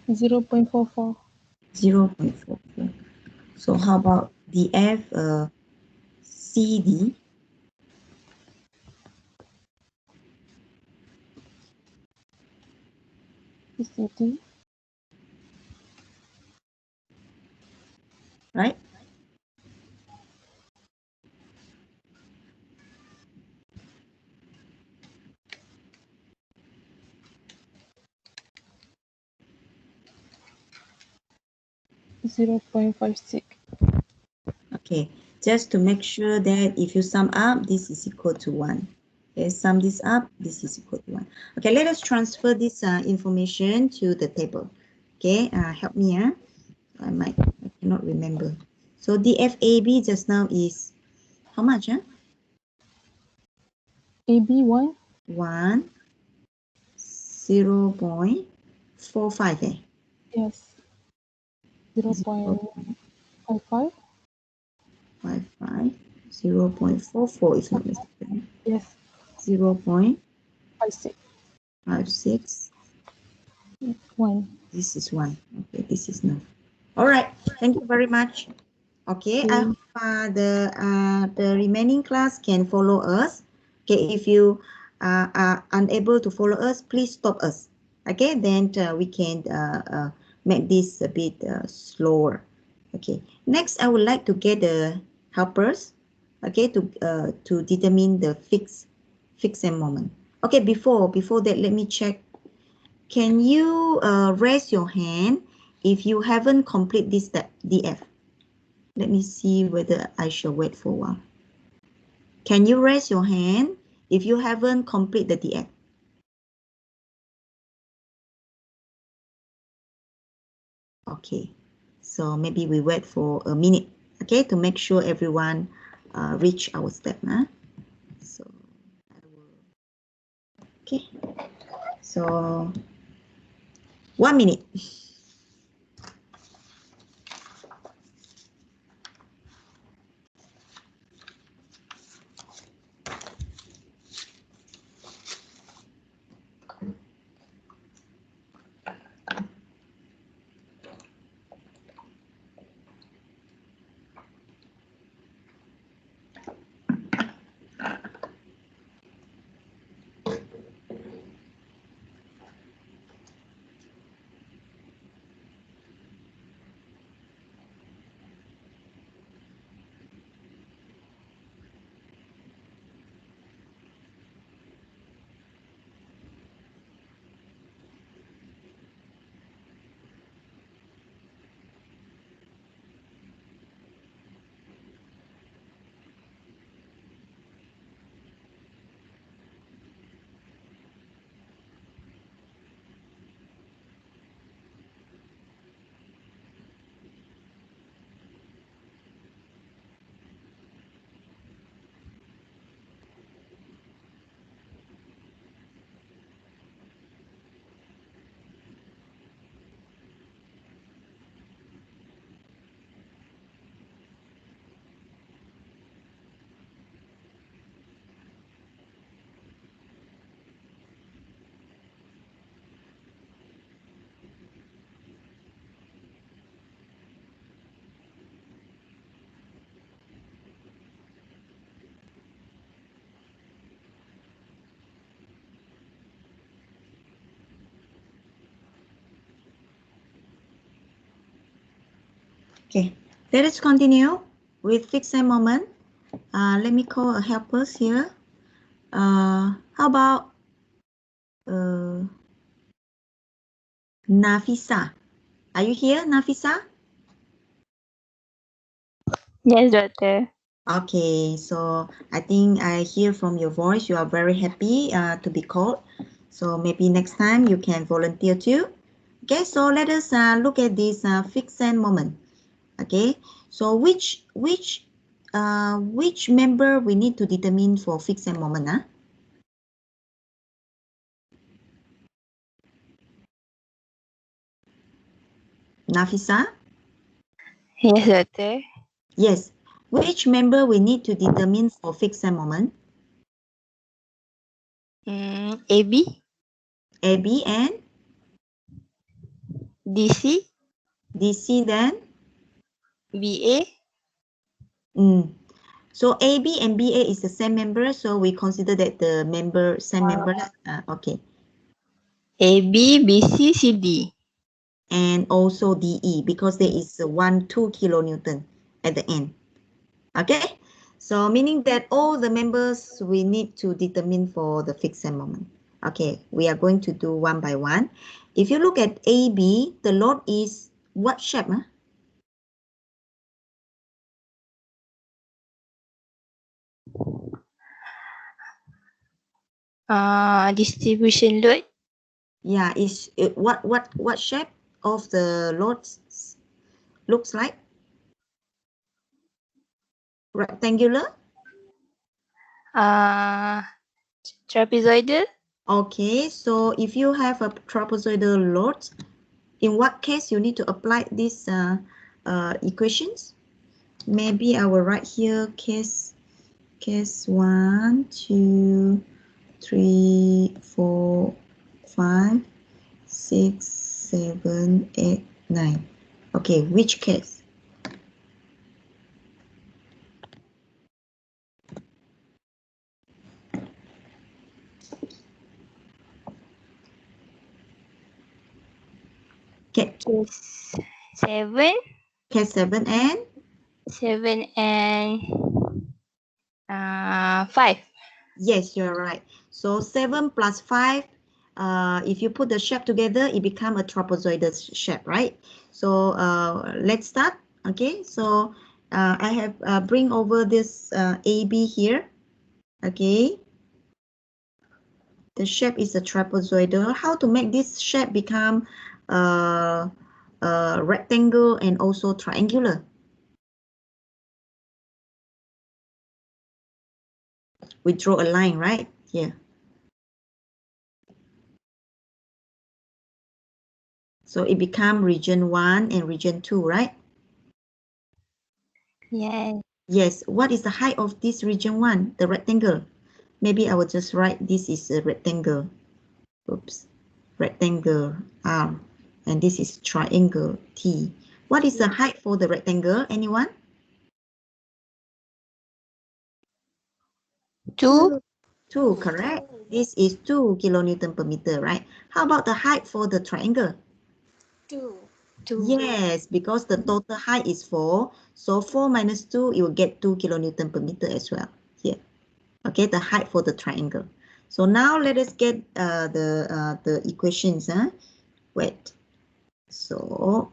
0.44. 0.44. So how about DF CD? KCD. Right? Zero 0.56. Okay, just to make sure that if you sum up, this is equal to 1. Okay, sum this up, this is equal to 1. Okay, let us transfer this information to the table. Okay, help me. I cannot remember. So DFAB just now is how much? AB1. 1, 0.45. Yes. 0.55. 55, 0.44 if not mistaken. Yes. 0.56. 56. 1. This is 1. Okay, this is no. All right. Thank you very much. Okay, I hope the remaining class can follow us. Okay, if you are unable to follow us, please stop us. Okay, then we can make this a bit slower. Okay, next I would like to get the helpers. Okay, to determine the fixed and moment. Okay, before that, let me check. Can you raise your hand if you haven't complete this step, DF? Let me see whether I shall wait for a while. Can you raise your hand if you haven't complete the DF? Okay, so maybe we wait for a minute, okay, to make sure everyone reach our step. So I will, okay, so 1 minute. Okay, let us continue with fixed and moment. Let me call a helpers here. How about Nafisa? Are you here, Nafisa? Yes, doctor. Okay, so I think I hear from your voice you are very happy to be called. So maybe next time you can volunteer too. Okay, so let us look at this fixed and moment. Okay, so which member we need to determine for fixed and moment? Nafisa? Yes, doctor. Yes. Which member we need to determine for fixed and moment? AB, AB and DC, DC then? BA. So AB and BA is the same member, so we consider that the member, same member. Okay. AB, BC, CD. And also DE because there is 2 kilonewton at the end. Okay. So meaning that all the members we need to determine for the fixed and moment. Okay, we are going to do one by one. If you look at AB, the load is what shape? Distribution load. Yeah, is it, what shape of the load looks like? Rectangular? Trapezoidal. Okay, so if you have a trapezoidal load, in what case you need to apply these equations? Maybe I will write here case 1, 2, 3, 4, 5, 6, 7, 8, 9. Okay, which case? Case 7. Case 7 and? 7 and 5. Yes, you're right. So 7 plus 5, if you put the shape together, it becomes a trapezoidal shape, right? So let's start. Okay, so I have bring over this AB here. Okay, the shape is a trapezoidal. How to make this shape become rectangle and also triangular? We draw a line, right? Here. So it become region 1 and region 2, right? Yes. Yes. What is the height of this region 1, the rectangle? Maybe I will just write this is a rectangle. Oops. Rectangle R. And this is triangle T. What is the height for the rectangle? Anyone? 2. 2, correct. This is 2 kilonewton per meter, right? How about the height for the triangle? 2. Yes, because the total height is 4. So 4 minus 2, you will get 2 kilonewton per meter as well. Here. Okay, the height for the triangle. So now let us get the equations. Wait. So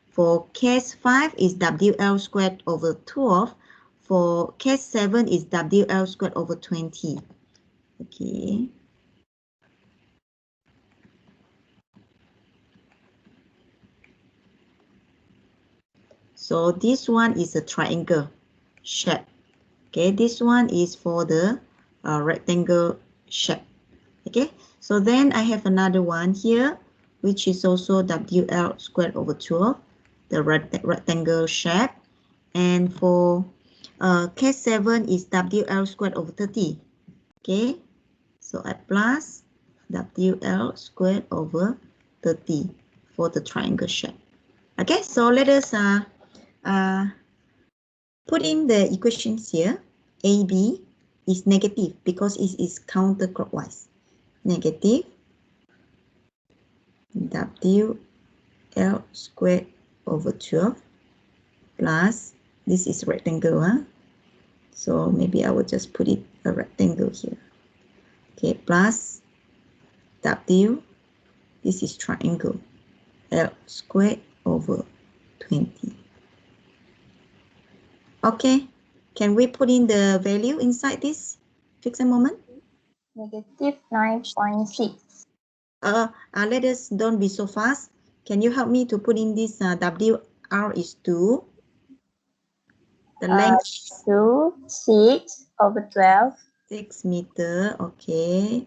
for case 5 is WL squared over 12. For case 7 is WL squared over 20. Okay. So this one is a triangle shape. Okay, this one is for the rectangle shape. Okay, so then I have another one here, which is also WL squared over 12, the rectangle shape. And for case 7 is WL squared over 30. Okay, so I plus WL squared over 30 for the triangle shape. Okay, so let us put in the equations here. AB is negative because it is counterclockwise. Negative WL squared over 12 plus, this is rectangle, huh? So maybe I will just put it a rectangle here. Okay, plus W, this is triangle, L squared over 20. Okay, can we put in the value inside this? Fix a moment. Negative 9.6. Let us don't be so fast. Can you help me to put in this WR is 2? The length is 2, 6 over 12. 6 meter, okay,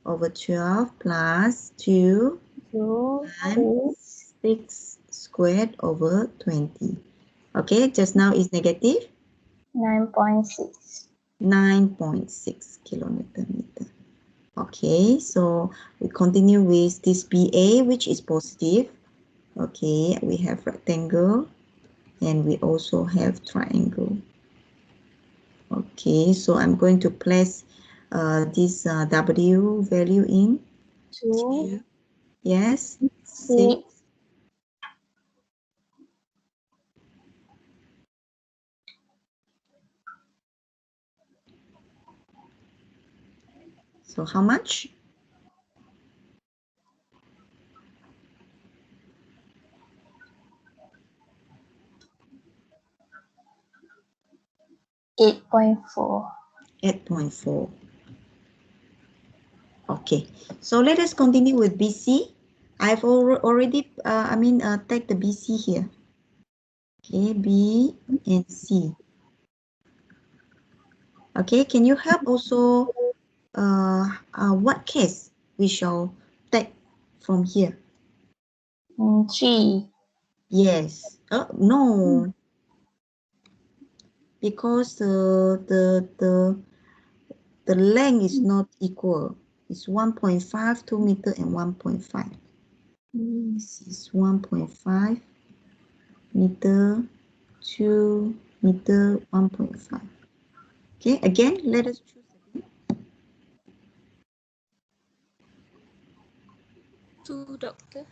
over 12 plus 2 2, times 6 squared over 20. Okay, just now is negative 9.6. 9.6 kilometer meter. Okay, so we continue with this BA, which is positive. Okay, we have rectangle and we also have triangle. Okay, so I'm going to place this W value in 2, yes, 6, 6. So how much? 8.4. 8.4. Okay, so let us continue with BC. I've already, take the BC here. Okay, B and C. Okay, can you help also what case we shall take from here? 3. Yes. No. Because the length is not equal. It's 1.5, 2 meter and 1.5. This is 1.5 meter, 2 meter, 1.5. Okay, again, let us choose again. 2, doctor.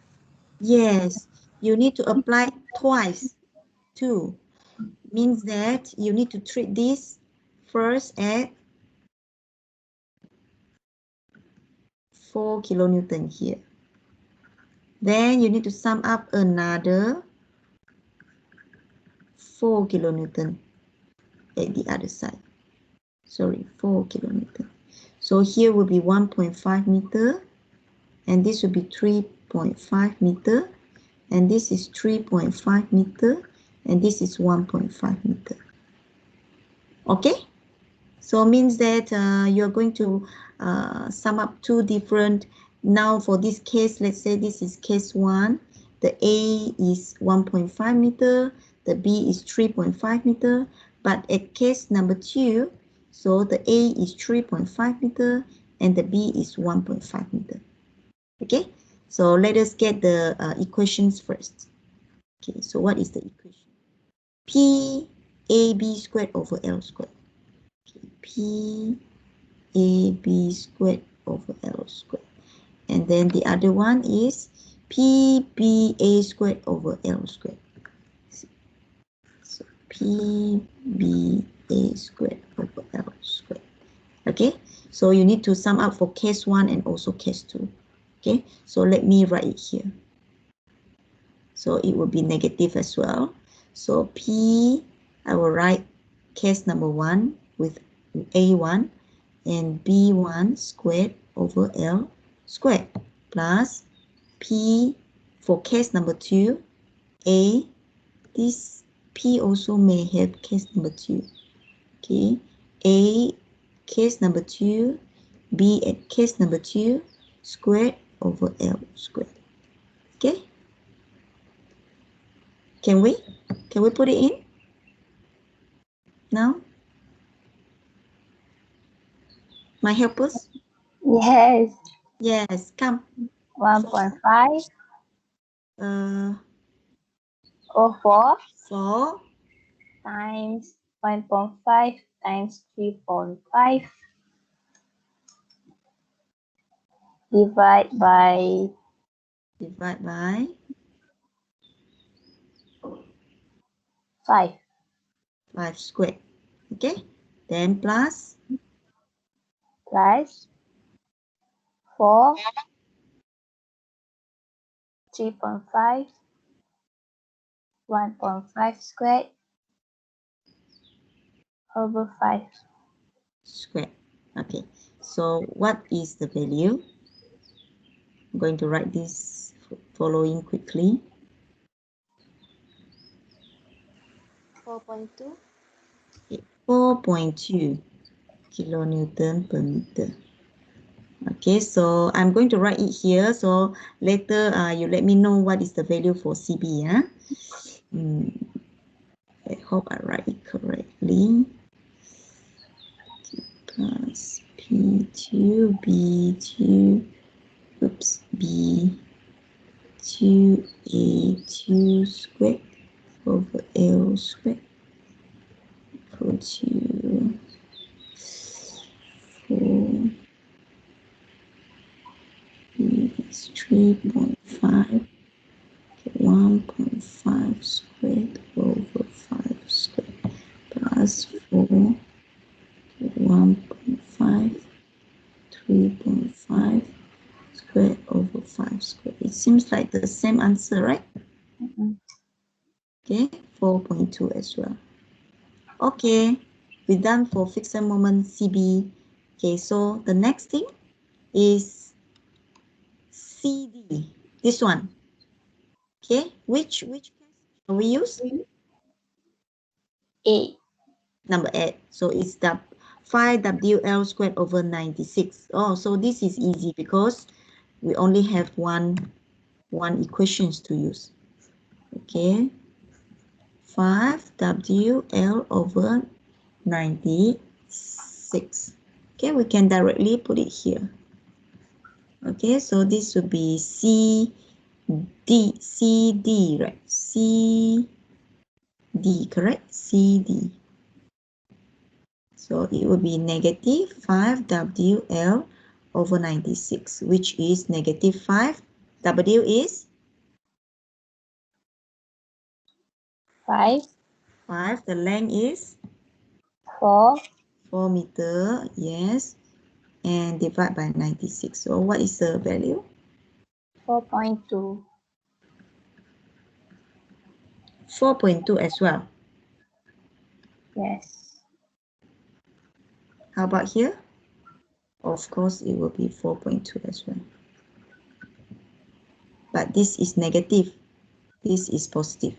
Yes, you need to apply twice. 2 means that you need to treat this first at 4 kilonewton here. Then you need to sum up another 4 kilonewton at the other side. Sorry, 4 kilonewton. So here will be 1.5 meter, and this will be 3.5 meter, and this is 3.5 meter, and this is 1.5 meter. Okay? So means that you're going to sum up two different. Now for this case, let's say this is case 1. The A is 1.5 meter, the B is 3.5 meter, but at case number 2, so the A is 3.5 meter and the B is 1.5 meter. Okay, so let us get the equations first. Okay, so what is the equation? P AB squared over L squared. Okay, P AB squared over L squared. And then the other one is PBA squared over L squared. So PBA squared over L squared. Okay, so you need to sum up for case 1 and also case 2. Okay, so let me write it here. So it will be negative as well. So P, I will write case number 1 with A1 and B1 squared over L squared plus P for case number 2, A, this P also may have case number 2. Okay, A case number 2, B at case number 2 squared over L squared. Okay, can we put it in now? My helpers? Yes. Yes, come. 1.5 or 4 4 times 1.5 times 3.5 divide by 5. 5 squared. Okay, then plus Plus 4, 3.5, 1.5 squared over 5. squared. Okay, so what is the value? I'm going to write this following quickly. 4.2. 4.2 kilonewton per meter. Okay, so I'm going to write it here. So later you let me know what is the value for CB. Yeah? I hope I write it correctly. Plus P2, B2, oops, B2, A2 squared over L squared equal to 4, B is 3.5, 1.5 squared over 5 squared plus 4, 1.5, 3.5 squared over 5 squared. It seems like the same answer, right? Okay, 4.2 as well. Okay, we're done for fixed moment CB. Okay, so the next thing is CD, this one. Okay, which case shall we use? 8. Number 8. So it's the 5WL squared over 96. Oh, so this is easy because we only have one equations to use. Okay, 5WL over 96. Okay, we can directly put it here. Okay, so this would be CD, right? CD, correct? CD. So it will be negative 5WL over 96, which is negative 5. W is 5, 5. The length is 4, 4 meter, yes, and divide by 96. So what is the value? 4.2. 4.2 as well. Yes. How about here? Of course, it will be 4.2 as well. But this is negative. This is positive.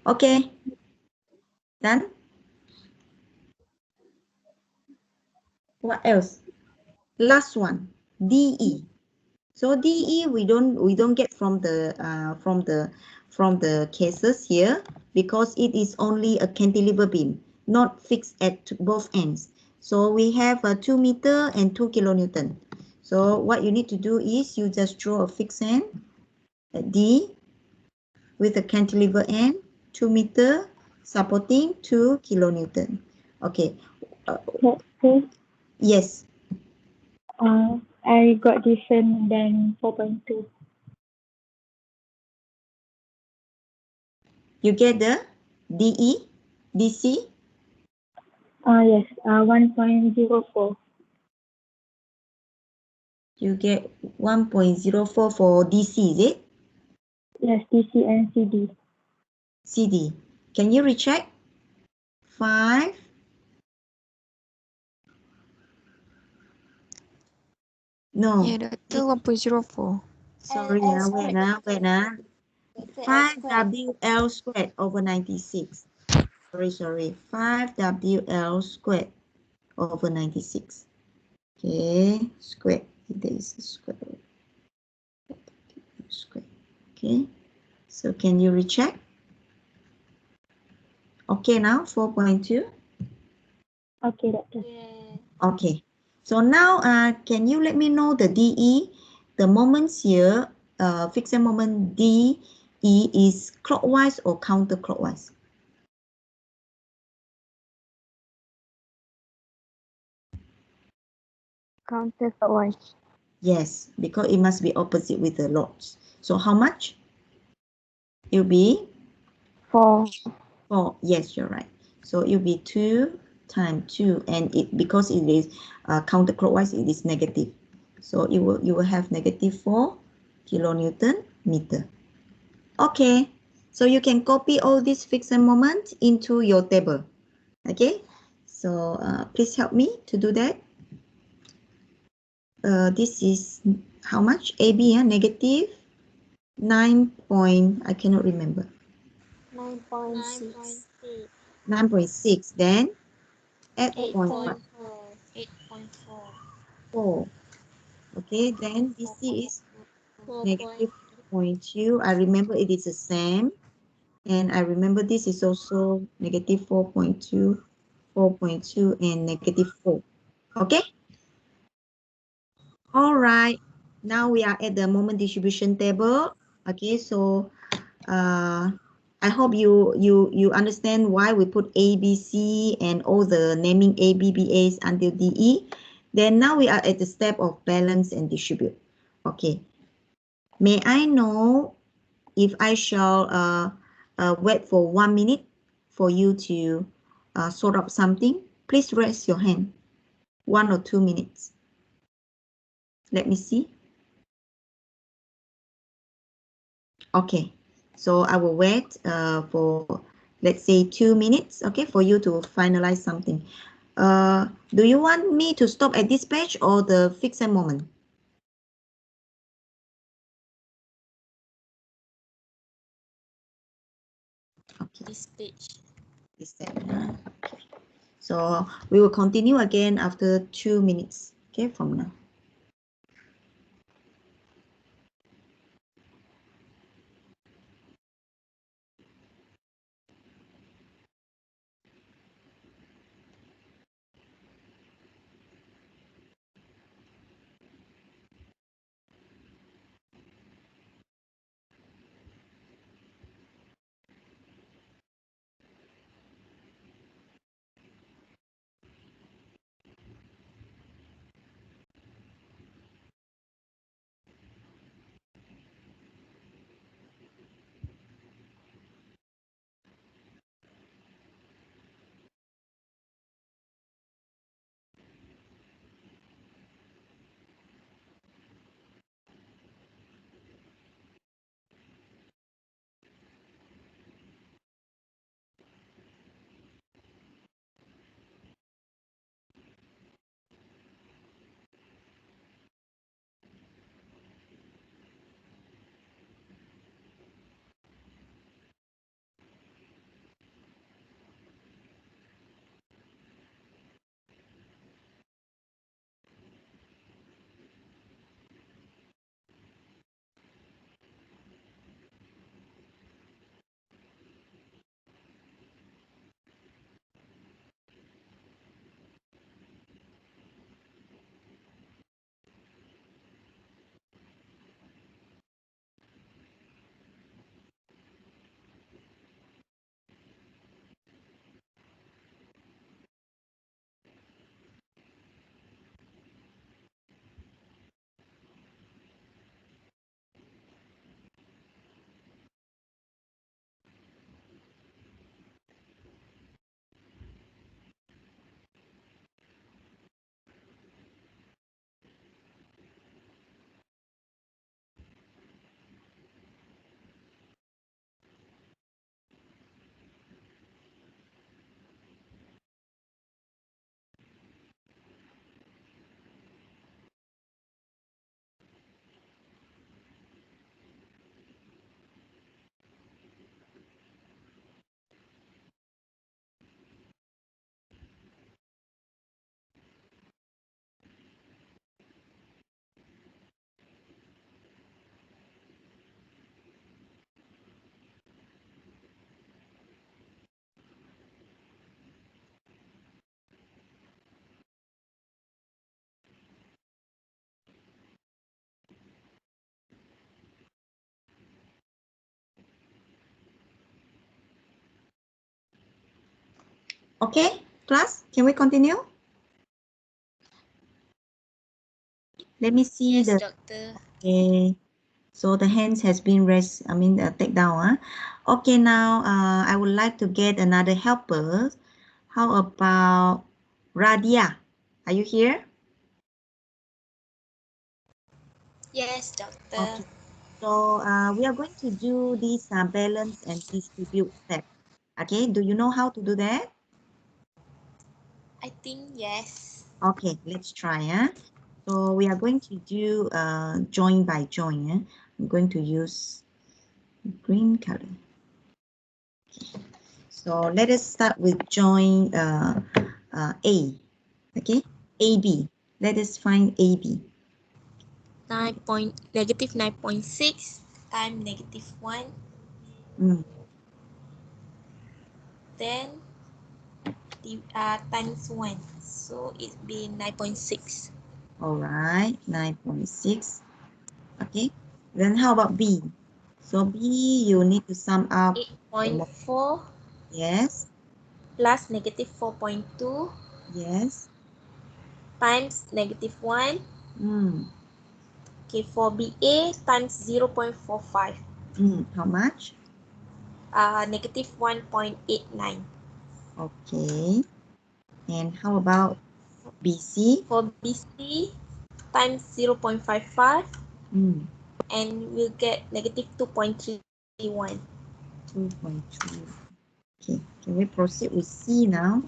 Okay. Done? What else? Last one, DE. So DE we don't get from the cases here because it is only a cantilever beam, not fixed at both ends. So we have a 2 meter and 2 kilonewton. So what you need to do is you just draw a fixed end at D with a cantilever end, 2 meter, supporting 2 kilonewton. Okay. Okay. Yes. I got different than 4.2. You get the DE, DC? Yes, 1.04. You get 1.04 for DC, is it? Yes, DC and CD. CD. Can you recheck? 5. No. Yeah, Doctor, 1.04. Sorry, wait. 5WL squared over 96. Sorry. 5WL squared over 96. Okay, squared. There is a square. Square. Okay. So can you recheck? Okay, now 4.2. Okay, doctor. Yeah. Okay. So now, can you let me know the DE? The moments here, fixed moment DE is clockwise or counterclockwise? Counterclockwise. Yes, because it must be opposite with the lots. So how much? It will be 4. 4. Yes, you're right. So it will be 2 times 2, and because it is counterclockwise, it is negative. So you will have negative 4 kilonewton meter. Okay, so you can copy all these fixed moment into your table. Okay, so please help me to do that. This is how much? AB, negative 9 point, I cannot remember. 9.6. 9.6, then at 8.4. 8.4. 4. Okay, then DC is 4 negative 4.2. I remember it is the same. And I remember this is also negative 4.2, 4.2, and negative 4. Okay? All right. Now we are at the moment distribution table. Okay, so I hope you understand why we put A, B, C and all the naming A, B, B, A's until D, E. Then now we are at the step of balance and distribute. Okay. May I know if I shall wait for 1 minute for you to sort up something? Please raise your hand. 1 or 2 minutes. Let me see. Okay, so I will wait for, let's say, 2 minutes, okay, for you to finalize something. Do you want me to stop at this page or the fixed moment? Okay, this page. this page. Okay. So we will continue again after 2 minutes, okay, from now. Okay, class, can we continue? Let me see Yes, the, doctor. okay. So the hands has been raised, take down. Okay, now I would like to get another helper. How about Radia? Are you here? Yes, doctor. Okay. So we are going to do this balance and distribute step. Okay, do you know how to do that? I think yes. Okay, let's try. So we are going to do join by join. I'm going to use green color. Okay. So let us start with join A. Okay, AB. Let us find AB. Negative 9.6 times negative 1. Mm. Then times 1. So it be 9.6. All right, 9.6. Okay, then how about B? So B, you need to sum up. 8.4 Yes, plus negative 4.2 yes. times negative 1. Mm. Okay, for BA times 0.45. How much? Negative 1.89. Okay. And how about BC? For BC times 0.55 Mm. and we'll get negative 2.31. 2.3. Okay, can we proceed with C now?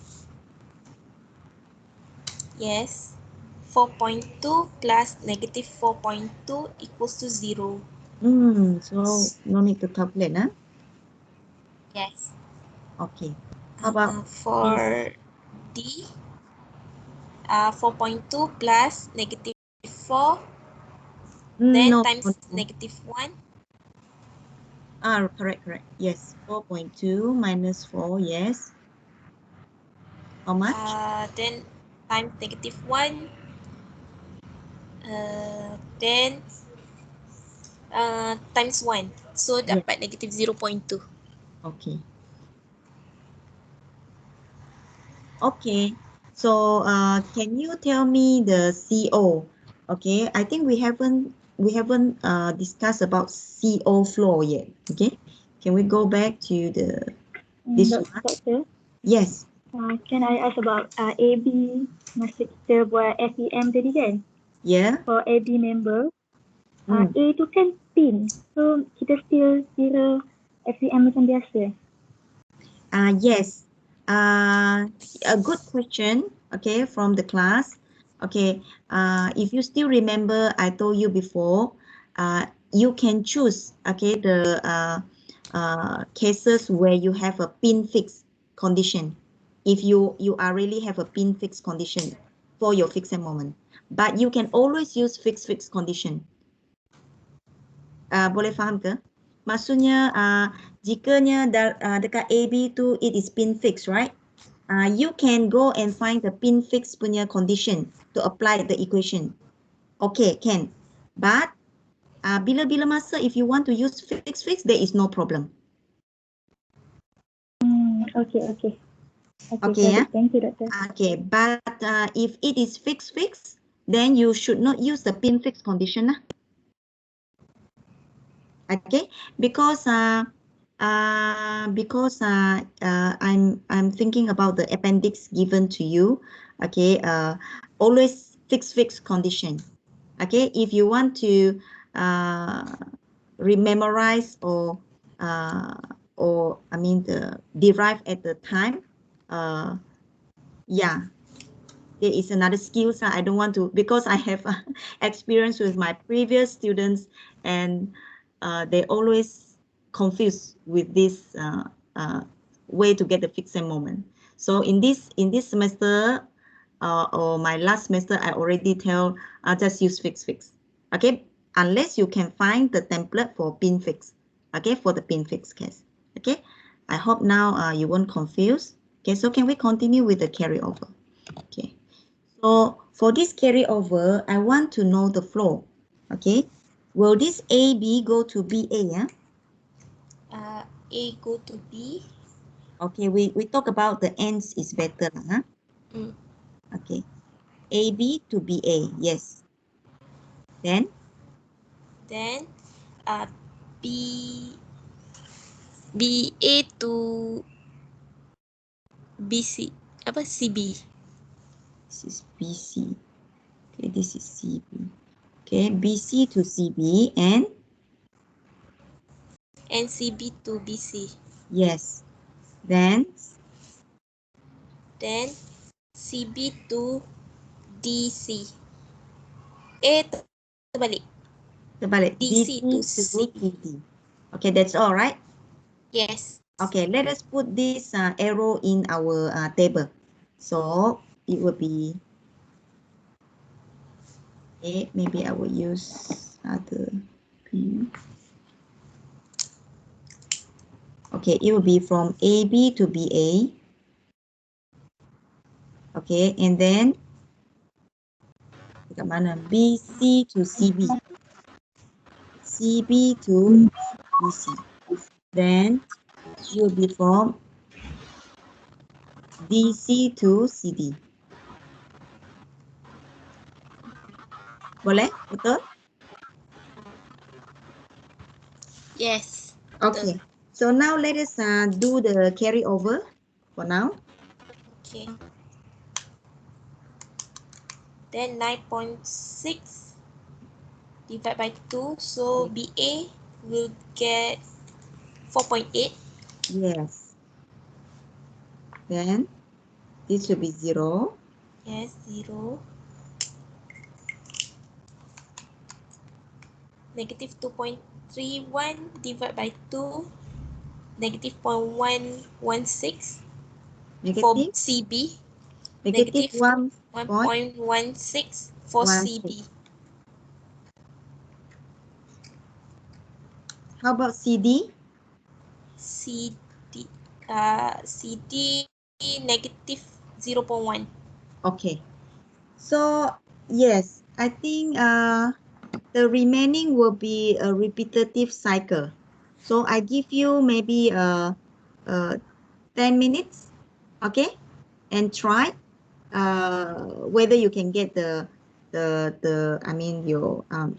Yes. 4.2 plus negative 4.2 equals to 0. So no need to calculate, huh? Yes. Okay. How about For D, 4.2 plus negative 4, then no, times no. negative 1. Correct. Yes, 4.2 minus 4, yes. How much? Then times negative 1. Then times 1. So Yes. dapat negative 0.2. Okay. Okay. So can you tell me the CO? Okay, I think we haven't discussed about CO flow yet. Okay, can we go back to this one? Doctor, Yes. can I ask about AB masa kita buat SEM tadi kan? Yeah. For AB member, Mm. A tu kan pin. So kita still kira SEM macam biasa. Yes. A good question. Okay, from the class. Okay. If you still remember, I told you before. You can choose. Okay, the cases where you have a pin fix condition. If you are really have a pin fix condition for your fixed moment, but you can always use fix condition. Boleh faham ke? Maksudnya jikanya dekat AB tu it is pin fix, right? You can go and find the pin fix punya condition to apply the equation. Okay, can. But bila-bila masa if you want to use fix, there is no problem. Okay. Okay, yeah. Thank you, Doctor. Okay, but if it is fix, then you should not use the pin fix condition lah. Okay, because I'm thinking about the appendix given to you. Okay, always fix condition. Okay, if you want to rememorize or derive at the time, yeah, there is another skills. I don't want to, because I have experience with my previous students, and they always confused with this way to get the fixed moment. So in this semester or my last semester, I already tell just use fix. Okay, unless you can find the template for pin fix. Okay, for the pin fix case. Okay, I hope now you won't confuse. Okay, so can we continue with the carryover? Okay. So for this carryover, I want to know the flow. Okay. Will this AB go to BA? Yeah. A go to B. Okay. We talk about the ends is better. Huh? Okay. AB to BA. Yes. Then B BA to BC. Apa? CB. This is BC. Okay, this is CB. Okay, BC to CB and CB to BC. yes. Then CB to DC. Terbalik. terbalik. DC to DC CB. CD. Okay, that's all right. Yes. Okay, let us put this arrow in our table. So it will be, okay, maybe I will use other view. Okay, it will be from AB to BA. Okay, and then dekat mana? BC to CB. CB to BC. Then it will be from DC to CD. Boleh? Betul? Yes. Okay. So now let us do the carryover for now. Okay. Then 9.6 divided by 2. So BA will get 4.8. Yes. Then this will be 0. Yes, 0. Negative 2.31 divided by 2. Negative 0.116 for Negative? CB. Negative 1.16 for 1.16. CB. How about CD? CD negative 0.1. Okay. So yes, I think the remaining will be a repetitive cycle. So I give you maybe 10 minutes, okay, and try whether you can get your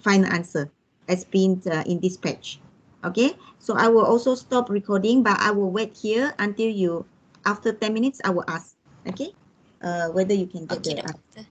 final answer as been in this page. Okay, so I will also stop recording, but I will wait here until after 10 minutes, I will ask, okay, whether you can get Okay, the Doctor.